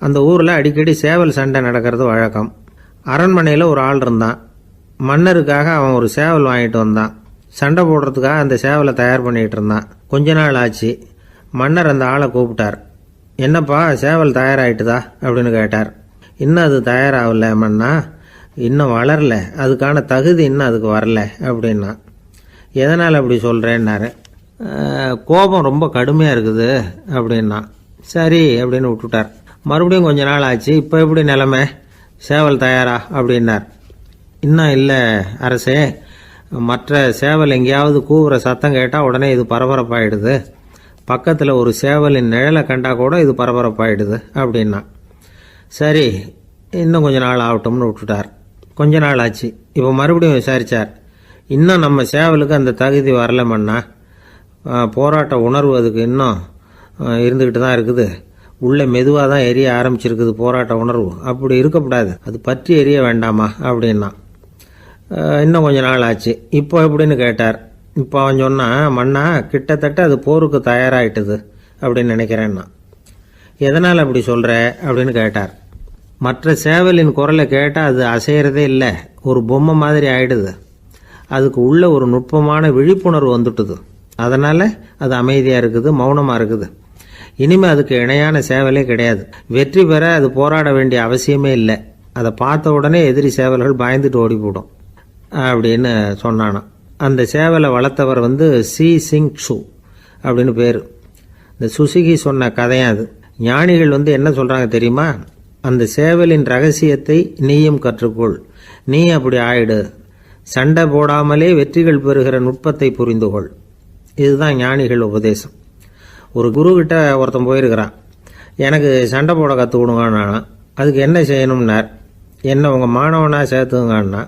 Speaker 1: அந்த ஊரில் அடிக்கடி சேவல் சண்டை நடக்கிறது வழக்கம். அரண்மனையில் ஒரு ஆள் இருந்தான். மன்னருக்காக அவன் ஒரு சேவல் வாங்கிட்டு வந்தான். சண்டை போடுறதுக்காக அந்த சேவலை தயார் பண்ணிகிட்டு இருந்தான். கொஞ்ச நாள் ஆச்சு. மன்னர் அந்த ஆளை கூப்பிட்டார். என்னப்பா சேவல் தயாராகிட்டுதா அப்படின்னு கேட்டார். இன்னும் அது தயாராகல மன்னா, இன்னும் வளரல, அதுக்கான தகுதி இன்னும் அதுக்கு வரல அப்படின்னா. எதனால் அப்படி சொல்கிறேன்னாரு. கோபம் ரொம்ப கடுமையாக இருக்குது அப்படின்னா. சரி அப்படின்னு விட்டுட்டார். மறுபடியும் கொஞ்ச நாள் ஆச்சு. இப்போ எப்படி நிலைமை, சேவல் தயாரா அப்படின்னார். இன்னும் இல்லை அரசே, மற்ற சேவல் எங்கேயாவது கூவுற சத்தம் கேட்டால் உடனே இது பரபரப்பாயிடுது, பக்கத்தில் ஒரு சேவலின் நிழலை கண்டா கூட இது பரபரப்பாயிடுது அப்படின்னா. சரி இன்னும் கொஞ்ச நாள் ஆகட்டும்னு விட்டுட்டார். கொஞ்ச நாள் ஆச்சு. இப்போ மறுபடியும் விசாரித்தார். இன்னும் நம்ம சேவலுக்கு அந்த தகுதி வரலமன்னா, போராட்ட உணர்வு அதுக்கு இன்னும் இருந்துக்கிட்டு தான் இருக்குது, உள்ளே மெதுவாக தான் எரிய ஆரம்பிச்சிருக்குது போராட்ட உணர்வு, அப்படி இருக்கக்கூடாது, அது பற்றி எரிய வேண்டாமா அப்படின்னா. இன்னும் கொஞ்ச நாள் ஆச்சு. இப்போ எப்படின்னு கேட்டார். இப்போ அவன் சொன்னான், மன்னா கிட்டத்தட்ட அது போருக்கு தயாராகிட்டுது அப்படின்னு நினைக்கிறேன்னா. எதனால் அப்படி சொல்கிற அப்படின்னு கேட்டார். மற்ற சேவலின் குரலை கேட்டால் அது அசைகிறதே இல்லை, ஒரு பொம்மை மாதிரி ஆயிடுது, அதுக்கு உள்ள ஒரு நுட்பமான விழிப்புணர்வு வந்துட்டுது, அதனால் அது அமைதியாக இருக்குது, மௌனமாக இருக்குது. இனிமேல் அதுக்கு இணையான சேவலே கிடையாது. வெற்றி பெற அது போராட வேண்டிய அவசியமே இல்லை, அதை பார்த்த உடனே எதிரி சேவல்கள் பயந்துட்டு ஓடி போடும் அப்படின்னு சொன்னானான். அந்த சேவலை வளர்த்தவர் சி சிங் சு அப்படின்னு பேர். இந்த சுசுகி சொன்ன கதையும் அது. ஞானிகள் என்ன சொல்கிறாங்க தெரியுமா, அந்த சேவலின் ரகசியத்தை நீயும் கற்றுக்கொள், நீ அப்படி ஆயிடு, சண்டை போடாமலே வெற்றிகள் பெறுகிற நுட்பத்தை புரிந்துகொள். இதுதான் ஞானிகள் உபதேசம். ஒரு குருக்கிட்ட ஒருத்தன் போயிருக்கிறான். எனக்கு சண்டை போட கற்றுக் கொடுங்கண்ணா. அதுக்கு என்ன செய்யணும்னார். என்ன உங்கள் மாணவனாக சேர்த்துங்கண்ணா.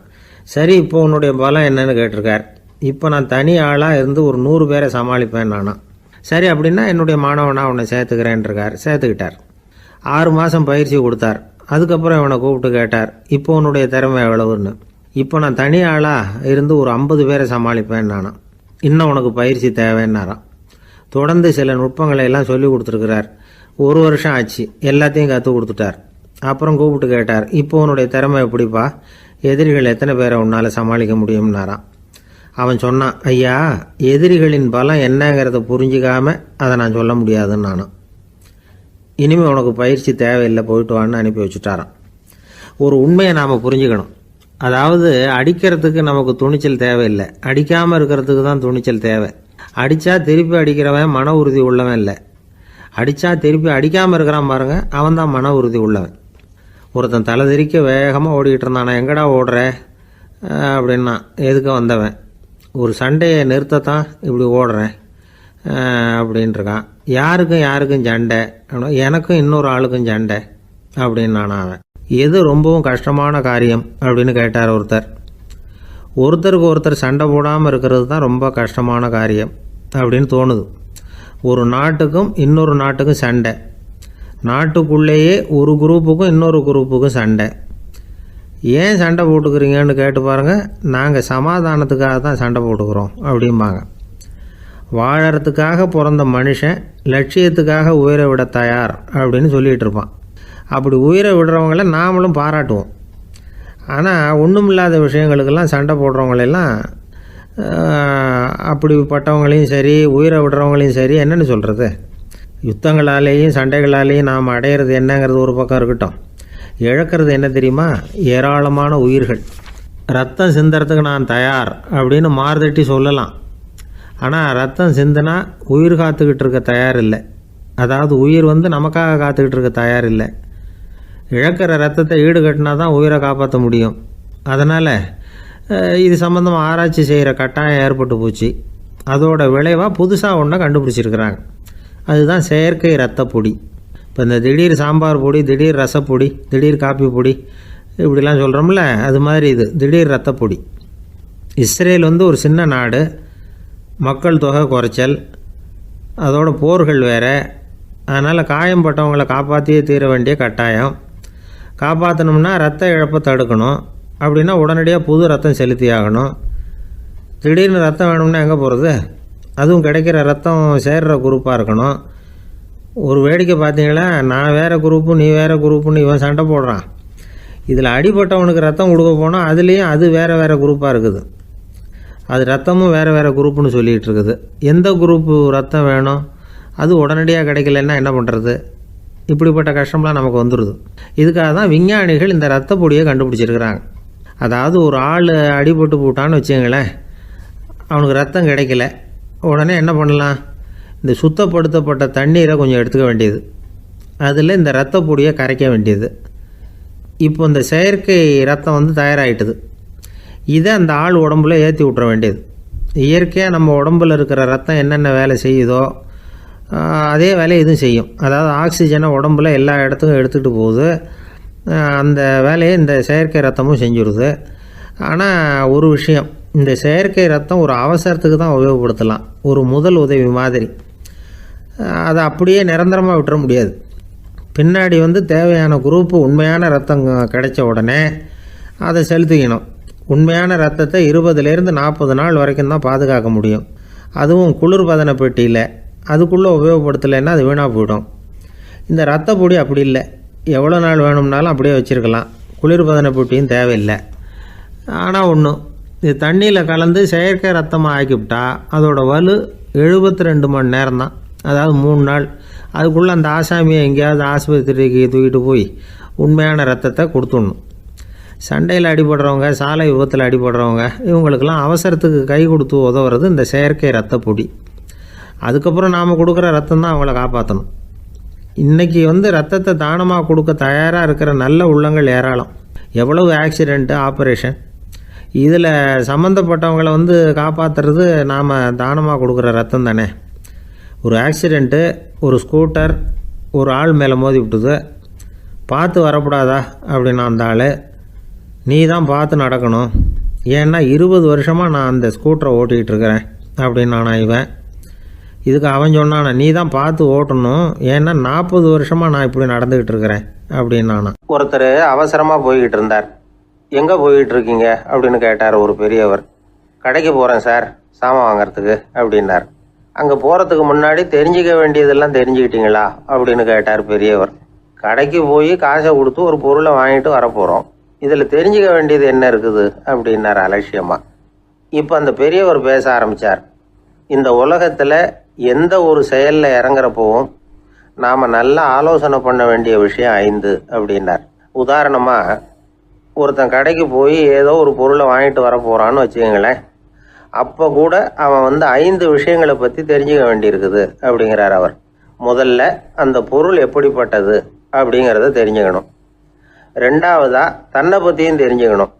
Speaker 1: சரி இப்போ உன்னுடைய பலம் என்னன்னு கேட்டிருக்கார். இப்போ நான் தனி ஆளாக இருந்து ஒரு 100 பேரை சமாளிப்பேன் நானா. சரி அப்படின்னா என்னுடைய மாணவனாக உன்னை சேர்த்துக்கிறேன்ருக்கார். சேர்த்துக்கிட்டார். 6 மாதம் பயிற்சி கொடுத்தார். அதுக்கப்புறம் இவனை கூப்பிட்டு கேட்டார், இப்போ உன்னுடைய திறமை எவ்வளவுன்னு. இப்போ நான் தனி ஆளாக இருந்து ஒரு 50 பேரை சமாளிப்பேன் நானா. இன்னும் உனக்கு பயிற்சி தேவைன்னாராம். தொடர்ந்து சில நுட்பங்களை எல்லாம் சொல்லி கொடுத்துருக்கிறார். 1 வருஷம் ஆச்சு. எல்லாத்தையும் கற்றுக் கொடுத்துட்டார். அப்புறம் கூப்பிட்டு கேட்டார், இப்போ உன்னுடைய திறமை எப்படிப்பா, எதிரிகள் எத்தனை பேரை உன்னால் சமாளிக்க முடியும்னாராம். அவன் சொன்னான், ஐயா எதிரிகளின் பலம் என்னங்கிறத புரிஞ்சிக்காம அதை நான் சொல்ல முடியாதுன்னு நானும். இனிமேல் உனக்கு பயிற்சி தேவையில்லை, போயிட்டு வான்னு அனுப்பி வச்சுட்டாரான். ஒரு உண்மையை நாம் புரிஞ்சுக்கணும். அதாவது அடிக்கிறதுக்கு நமக்கு துணிச்சல் தேவையில்லை, அடிக்காமல் இருக்கிறதுக்கு தான் துணிச்சல் தேவை. அடித்தா திருப்பி அடிக்கிறவன் மன உறுதி உள்ளவன் இல்லை, அடித்தா திருப்பி அடிக்காமல் இருக்கிறான் பாருங்க, அவன் தான் மன உறுதி உள்ளவன். ஒருத்தன் தலை திரிக்க வேகமாக ஓடிக்கிட்டு இருந்தான். நான் எங்கடா ஓடுற அப்படின்னா, எதுக்க வந்தவன், ஒரு சண்டையை நிறுத்தத்தான் இப்படி ஓடுறேன் அப்படின்ட்டுருக்கான். யாருக்கும் சண்டை, எனக்கும் இன்னொரு ஆளுக்கும் சண்டை அப்படின்னு நான். அவன் எது ரொம்பவும் கஷ்டமான காரியம் அப்படின்னு கேட்டார் ஒருத்தர். ஒருத்தருக்கு ஒருத்தர் சண்டை போடாமல் இருக்கிறது தான் ரொம்ப கஷ்டமான காரியம் அப்படின்னு தோணுது. ஒரு நாட்டுக்கும் இன்னொரு நாட்டுக்கும் சண்டை, நாட்டுக்குள்ளேயே ஒரு குரூப்புக்கும் இன்னொரு குரூப்புக்கும் சண்டை. ஏன் சண்டை போட்டுக்கிறீங்கன்னு கேட்டு பாருங்கள். நாங்கள் சமாதானத்துக்காக தான் சண்டை போட்டுக்கிறோம் அப்படிம்பாங்க. வாழறதுக்காக பிறந்த மனுஷன் லட்சியத்துக்காக உயிரை விட தயார் அப்படின்னு சொல்லிகிட்டு இருப்பான். அப்படி உயிரை விடுறவங்கள நாமளும் பாராட்டுவோம். ஆனால் ஒன்றுமில்லாத விஷயங்களுக்கெல்லாம் சண்டை போடுறவங்களெல்லாம், அப்படிப்பட்டவங்களையும் சரி உயிரை விடுறவங்களையும் சரி என்னென்னு சொல்கிறது, யுத்தங்களாலேயும் சண்டைகளாலேயும் நாம் அடையிறது என்னங்கிறது ஒரு பக்கம் இருக்கட்டும், இழக்கிறது என்ன தெரியுமா, ஏராளமான உயிர்கள். ரத்தம் சிந்துறதுக்கு நான் தயார் அப்படின்னு மார்தட்டி சொல்லலாம். ஆனால் ரத்தம் சிந்தினா உயிர் காத்துக்கிட்டு இருக்க தயார் இல்லை. அதாவது உயிர் நமக்காக காத்துக்கிட்டு இருக்க தயார் இல்லை. இழக்கிற ரத்தத்தை ஈடுகட்டினா தான் உயிரை காப்பாற்ற முடியும். அதனால் இது சம்மந்தமாக ஆராய்ச்சி செய்கிற கட்டாயம் ஏற்பட்டு போச்சு. அதோட விளைவாக புதுசாக ஒன்றை கண்டுபிடிச்சிருக்கிறாங்க. அதுதான் செயற்கை ரத்த பொடி. இப்போ இந்த திடீர் சாம்பார் பொடி, திடீர் ரசப்பொடி, திடீர் காப்பி பொடி இப்படிலாம் சொல்கிறோம்ல, அது மாதிரி இது திடீர் ரத்த பொடி. இஸ்ரேல் ஒரு சின்ன நாடு, மக்கள் தொகை குறைச்சல், அதோட போர்கள் வேறு. அதனால் காயம்பட்டவங்களை காப்பாற்றியே தீர வேண்டிய கட்டாயம். காப்பாற்றணும்னா ரத்த இழப்பை தடுக்கணும். அப்படின்னா உடனடியாக புது ரத்தம் செலுத்தி ஆகணும். திடீர்னு ரத்தம் வேணும்னா எங்கே போகிறது? அதுவும் கிடைக்கிற ரத்தம் சேர்கிற குரூப்பாக இருக்கணும். ஒரு வேடிக்கை பார்த்தீங்களா, நான் வேறு குரூப்பு நீ வேறு குரூப்புன்னு இவன் சண்டை போடுறான். இதில் அடிபட்டவனுக்கு ரத்தம் கொடுக்க போனால் அதுலேயும் அது வேறு குரூப்பாக இருக்குது. அது ரத்தமும் வேறு வேறு குரூப்புன்னு சொல்லிகிட்டு இருக்குது. எந்த குரூப்பு ரத்தம் வேணும், அது உடனடியாக கிடைக்கலன்னா என்ன பண்ணுறது? இப்படிப்பட்ட கஷ்டம்லாம் நமக்கு வந்துடுது. இதுக்காக தான் விஞ்ஞானிகள் இந்த ரத்த பொடியை கண்டுபிடிச்சிருக்கிறாங்க. அதாவது ஒரு ஆள் அடிபட்டு போட்டான்னு வச்சுங்களேன், அவனுக்கு ரத்தம் கிடைக்கல, உடனே என்ன பண்ணலாம்? இந்த சுத்தப்படுத்தப்பட்ட தண்ணீரை கொஞ்சம் எடுத்துக்க வேண்டியது, அதில் இந்த ரத்த பொடியை கரைக்க வேண்டியது. இப்போ இந்த செயற்கை ரத்தம் வந்து தயாராகிட்டுது. இதை அந்த ஆள் உடம்புல ஏற்றி விட்டுற வேண்டியது. இயற்கையாக நம்ம உடம்புல இருக்கிற ரத்தம் என்னென்ன வேலை செய்யுதோ அதே வேலையை இதுவும் செய்யும். அதாவது ஆக்சிஜனை உடம்புல எல்லா இடத்துக்கும் எடுத்துகிட்டு போகுது. அந்த வேலையை இந்த செயற்கை ரத்தமும் செஞ்சுருது. ஆனால் ஒரு விஷயம், இந்த செயற்கை ரத்தம் ஒரு அவசரத்துக்கு தான் உபயோகப்படுத்தலாம், ஒரு முதல் உதவி மாதிரி. அதை அப்படியே நிரந்தரமாக விட்டுற முடியாது. பின்னாடி வந்து தேவையான குரூப்பு உண்மையான ரத்தம் கிடைச்ச உடனே அதை செலுத்திக்கணும். உண்மையான ரத்தத்தை 20லேருந்து 40 நாள் வரைக்கும் தான் பாதுகாக்க முடியும். அதுவும் குளிர்பதன பெட்டியில். அதுக்குள்ளே உபயோகப்படுத்தலைன்னா அது வீணாக போயிடும். இந்த ரத்த பொடி அப்படி இல்லை, எவ்வளோ நாள் வேணும்னாலும் அப்படியே வச்சுருக்கலாம், குளிர்பதன பெட்டியும் தேவையில்லை. ஆனால் ஒன்று, இது தண்ணியில் கலந்து செயற்கை ரத்தமாக ஆக்கிவிட்டா அதோட வலு 72 மணி நேரம் தான், அதாவது 3 நாள். அதுக்குள்ளே அந்த ஆசாமியை எங்கேயாவது ஆஸ்பத்திரிக்கு தூக்கிட்டு போய் உண்மையான ரத்தத்தை கொடுத்துடணும். சண்டையில் அடிபடுறவங்க, சாலை விபத்தில் அடிபடுறவங்க, இவங்களுக்கெல்லாம் அவசரத்துக்கு கை கொடுத்து உதவுறது இந்த செயற்கை ரத்த பொடி. அதுக்கப்புறம் நாம் கொடுக்குற ரத்தம் தான் அவங்கள காப்பாற்றணும். இன்றைக்கி வந்து ரத்தத்தை தானமாக கொடுக்க தயாராக இருக்கிற நல்ல உள்ளங்கள் ஏராளம். எவ்வளவு ஆக்சிடெண்ட்டு, ஆப்ரேஷன், இதில் சம்மந்தப்பட்டவங்களை வந்து காப்பாற்றுறது நாம் தானமாக கொடுக்குற ரத்தம் தானே. ஒரு ஆக்சிடெண்ட்டு, ஒரு ஸ்கூட்டர் ஒரு ஆள் மேலே மோதி விட்டுது, பார்த்து வரக்கூடாதா அப்படின்னா அந்த ஆள், நீ தான் பார்த்து நடக்கணும், ஏன்னா 20 வருஷமாக நான் அந்த ஸ்கூட்டரை ஓட்டிகிட்டு இருக்கிறேன் அப்படின்னு இவன். இதுக்கு அவன் சொன்னானா, நீ தான் பார்த்து ஓட்டணும், ஏன்னா 40 வருஷமாக நான் இப்படி நடந்துக்கிட்டு இருக்கிறேன் அப்படின்னு. ஒருத்தர் அவசரமாக போய்கிட்டு இருந்தார். எங்கே போய்கிட்டு இருக்கீங்க அப்படின்னு கேட்டார் ஒரு பெரியவர். கடைக்கு போகிறேன் சார், சாமான் வாங்கிறதுக்கு அப்படின்னார். அங்கே போகிறதுக்கு முன்னாடி தெரிஞ்சிக்க வேண்டியதெல்லாம் தெரிஞ்சுக்கிட்டீங்களா அப்படின்னு கேட்டார் பெரியவர். கடைக்கு போய் காசை கொடுத்து ஒரு பொருளை வாங்கிட்டு வரப்போகிறோம், இதில் தெரிஞ்சிக்க வேண்டியது என்ன இருக்குது அப்படின்னார் அலட்சியமாக. இப்போ அந்த பெரியவர் பேச ஆரம்பித்தார். இந்த உலகத்தில் எந்த ஒரு செயலில் இறங்குறப்போவும் நாம் நல்லா ஆலோசனை பண்ண வேண்டிய விஷயம் 5 அப்படின்னார். உதாரணமாக, ஒருத்தன் கடைக்கு போய் ஏதோ ஒரு பொருளை வாங்கிட்டு வர போகிறான்னு வச்சுக்கோங்களேன். அப்போ கூட அவன் வந்து 5 விஷயங்களை பற்றி தெரிஞ்சுக்க வேண்டியிருக்குது அப்படிங்கிறார் அவர். முதல்ல அந்த பொருள் எப்படிப்பட்டது அப்படிங்கிறத தெரிஞ்சுக்கணும். 2வதாக தன்னை பற்றியும் தெரிஞ்சுக்கணும்.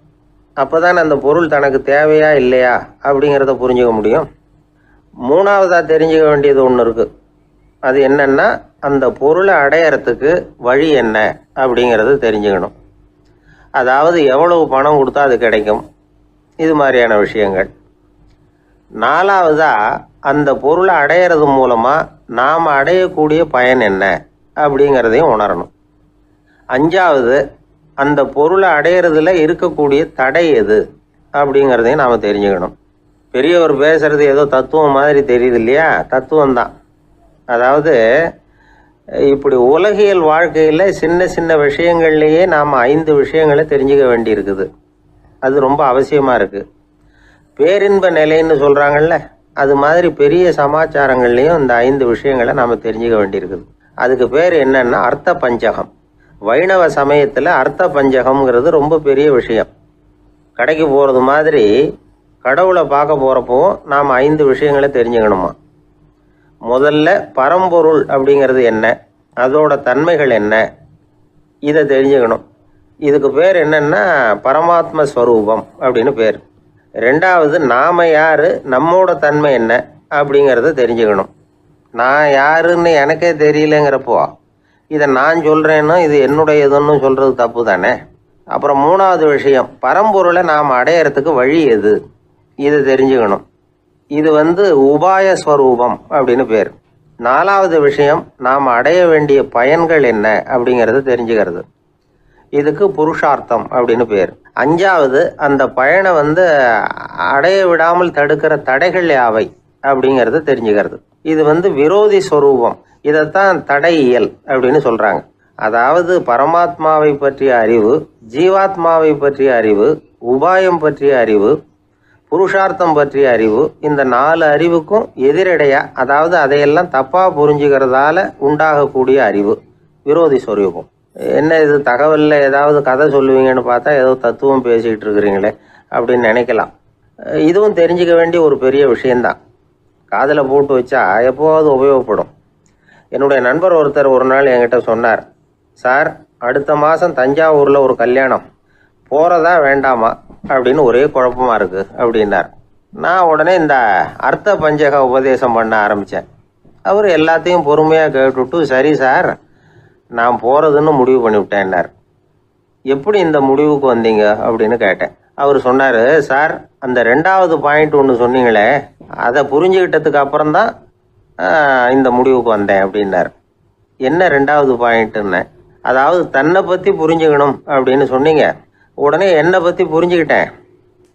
Speaker 1: அப்போ தான் அந்த பொருள் தனக்கு தேவையா இல்லையா அப்படிங்கிறத புரிஞ்சுக்க முடியும். 3வதாக தெரிஞ்சுக்க வேண்டியது ஒன்று இருக்குது. அது என்னென்னா, அந்த பொருளை அடையறதுக்கு வழி என்ன அப்படிங்கிறது தெரிஞ்சுக்கணும். அதாவது எவ்வளவு பணம் கொடுத்தா அது கிடைக்கும், இது மாதிரியான விஷயங்கள். 4வதாக அந்த பொருளை அடையிறது மூலமாக நாம் அடையக்கூடிய பயன் என்ன அப்படிங்கிறதையும் உணரணும். 5வது, அந்த பொருளை அடையிறதுல இருக்கக்கூடிய தடை எது அப்படிங்கிறதையும் நாம் தெரிஞ்சுக்கணும். பெரியவர் பேசுறது ஏதோ தத்துவம் மாதிரி தெரியுது இல்லையா? தத்துவம்தான். அதாவது இப்படி உலகியல் வாழ்க்கையில் சின்ன சின்ன விஷயங்கள்லேயே நாம் 5 விஷயங்களை தெரிஞ்சுக்க வேண்டி இருக்குது. அது ரொம்ப அவசியமாக இருக்குது. பேரின்ப நிலைன்னு சொல்கிறாங்கல்ல, அது மாதிரி பெரிய சமாச்சாரங்கள்லேயும் இந்த 5 விஷயங்களை நாம் தெரிஞ்சுக்க வேண்டியிருக்குது. அதுக்கு பேர் என்னன்னா அர்த்த பஞ்சகம். வைணவ சமயத்தில் அர்த்த பஞ்சகம்ங்கிறது ரொம்ப பெரிய விஷயம். கடைக்கு போகிறது மாதிரி கடவுளை பார்க்க போகிறப்போ நாம் 5 விஷயங்களை தெரிஞ்சுக்கணுமா. முதல்ல பரம்பொருள் அப்படிங்கிறது என்ன, அதோட தன்மைகள் என்ன, இதை தெரிஞ்சுக்கணும். இதுக்கு பேர் என்னன்னா பரமாத்ம ஸ்வரூபம் அப்படின்னு பேர். 2வது, நாம் யார், நம்மோட தன்மை என்ன அப்படிங்கிறத தெரிஞ்சுக்கணும். நான் யாருன்னு எனக்கே தெரியலங்கிறப்போ இதை நான் சொல்கிறேன்னு இது என்னுடையதுன்னு சொல்கிறது தப்பு தானே. அப்புறம் 3வது விஷயம், பரம்பொருளை நாம் அடையிறதுக்கு வழி எது, இதை தெரிஞ்சுக்கணும். இது வந்து உபாய ஸ்வரூபம் அப்படின்னு பேர். 4வது விஷயம், நாம் அடைய வேண்டிய பயன்கள் என்ன அப்படிங்கிறத தெரிஞ்சுக்கிறது. இதுக்கு புருஷார்த்தம் அப்படின்னு பேர். 5வது, அந்த பயனை வந்து அடைய விடாமல் தடுக்கிற தடைகள் யாவை அப்படிங்கிறத தெரிஞ்சுக்கிறது. இது வந்து விரோதி ஸ்வரூபம். இதைத்தான் தடையியல் அப்படின்னு சொல்கிறாங்க. அதாவது பரமாத்மாவை பற்றிய அறிவு, ஜீவாத்மாவை பற்றிய அறிவு, உபாயம் பற்றிய அறிவு, புருஷார்த்தம் பற்றிய அறிவு, இந்த 4 அறிவுக்கும் எதிரடையா, அதாவது அதையெல்லாம் தப்பாக புரிஞ்சுக்கிறதால உண்டாகக்கூடிய அறிவு விரோதி சொரூபம். என்ன இது தகவலில் ஏதாவது கதை சொல்லுவீங்கன்னு பார்த்தா ஏதோ தத்துவம் பேசிக்கிட்டு இருக்கிறீங்களே அப்படின்னு நினைக்கலாம். இதுவும் தெரிஞ்சுக்க வேண்டிய ஒரு பெரிய விஷயந்தான். காதில் போட்டு வச்சா எப்போவாவது உபயோகப்படும். என்னுடைய நண்பர் ஒருத்தர் ஒரு நாள் என்கிட்ட சொன்னார், சார் அடுத்த மாதம் தஞ்சாவூரில் ஒரு கல்யாணம், போகிறதா வேண்டாமா அப்படின்னு ஒரே குழப்பமாக இருக்குது அப்படின்னார். நான் உடனே இந்த அர்த்த பஞ்சக உபதேசம் பண்ண ஆரம்பித்தேன். அவர் எல்லாத்தையும் பொறுமையாக கேட்டுவிட்டு, சரி சார் நான் போகிறதுன்னு முடிவு பண்ணிவிட்டேன்னார். எப்படி இந்த முடிவுக்கு வந்தீங்க அப்படின்னு கேட்டேன். அவர் சொன்னார், சார் அந்த 2வது பாயிண்ட் ஒன்று சொன்னீங்களே, அதை புரிஞ்சுக்கிட்டதுக்கு அப்புறம்தான் இந்த முடிவுக்கு வந்தேன் அப்படின்னார். என்ன 2வது பாயிண்ட்டுன்னு? அதாவது தன்னை பற்றி புரிஞ்சுக்கணும் அப்படின்னு சொன்னீங்க. உடனே என்னை பற்றி புரிஞ்சுக்கிட்டேன்,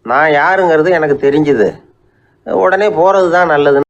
Speaker 1: நான் யாருங்கிறது எனக்கு தெரிஞ்சுது. உடனே போகிறது தான் நல்லதுன்னு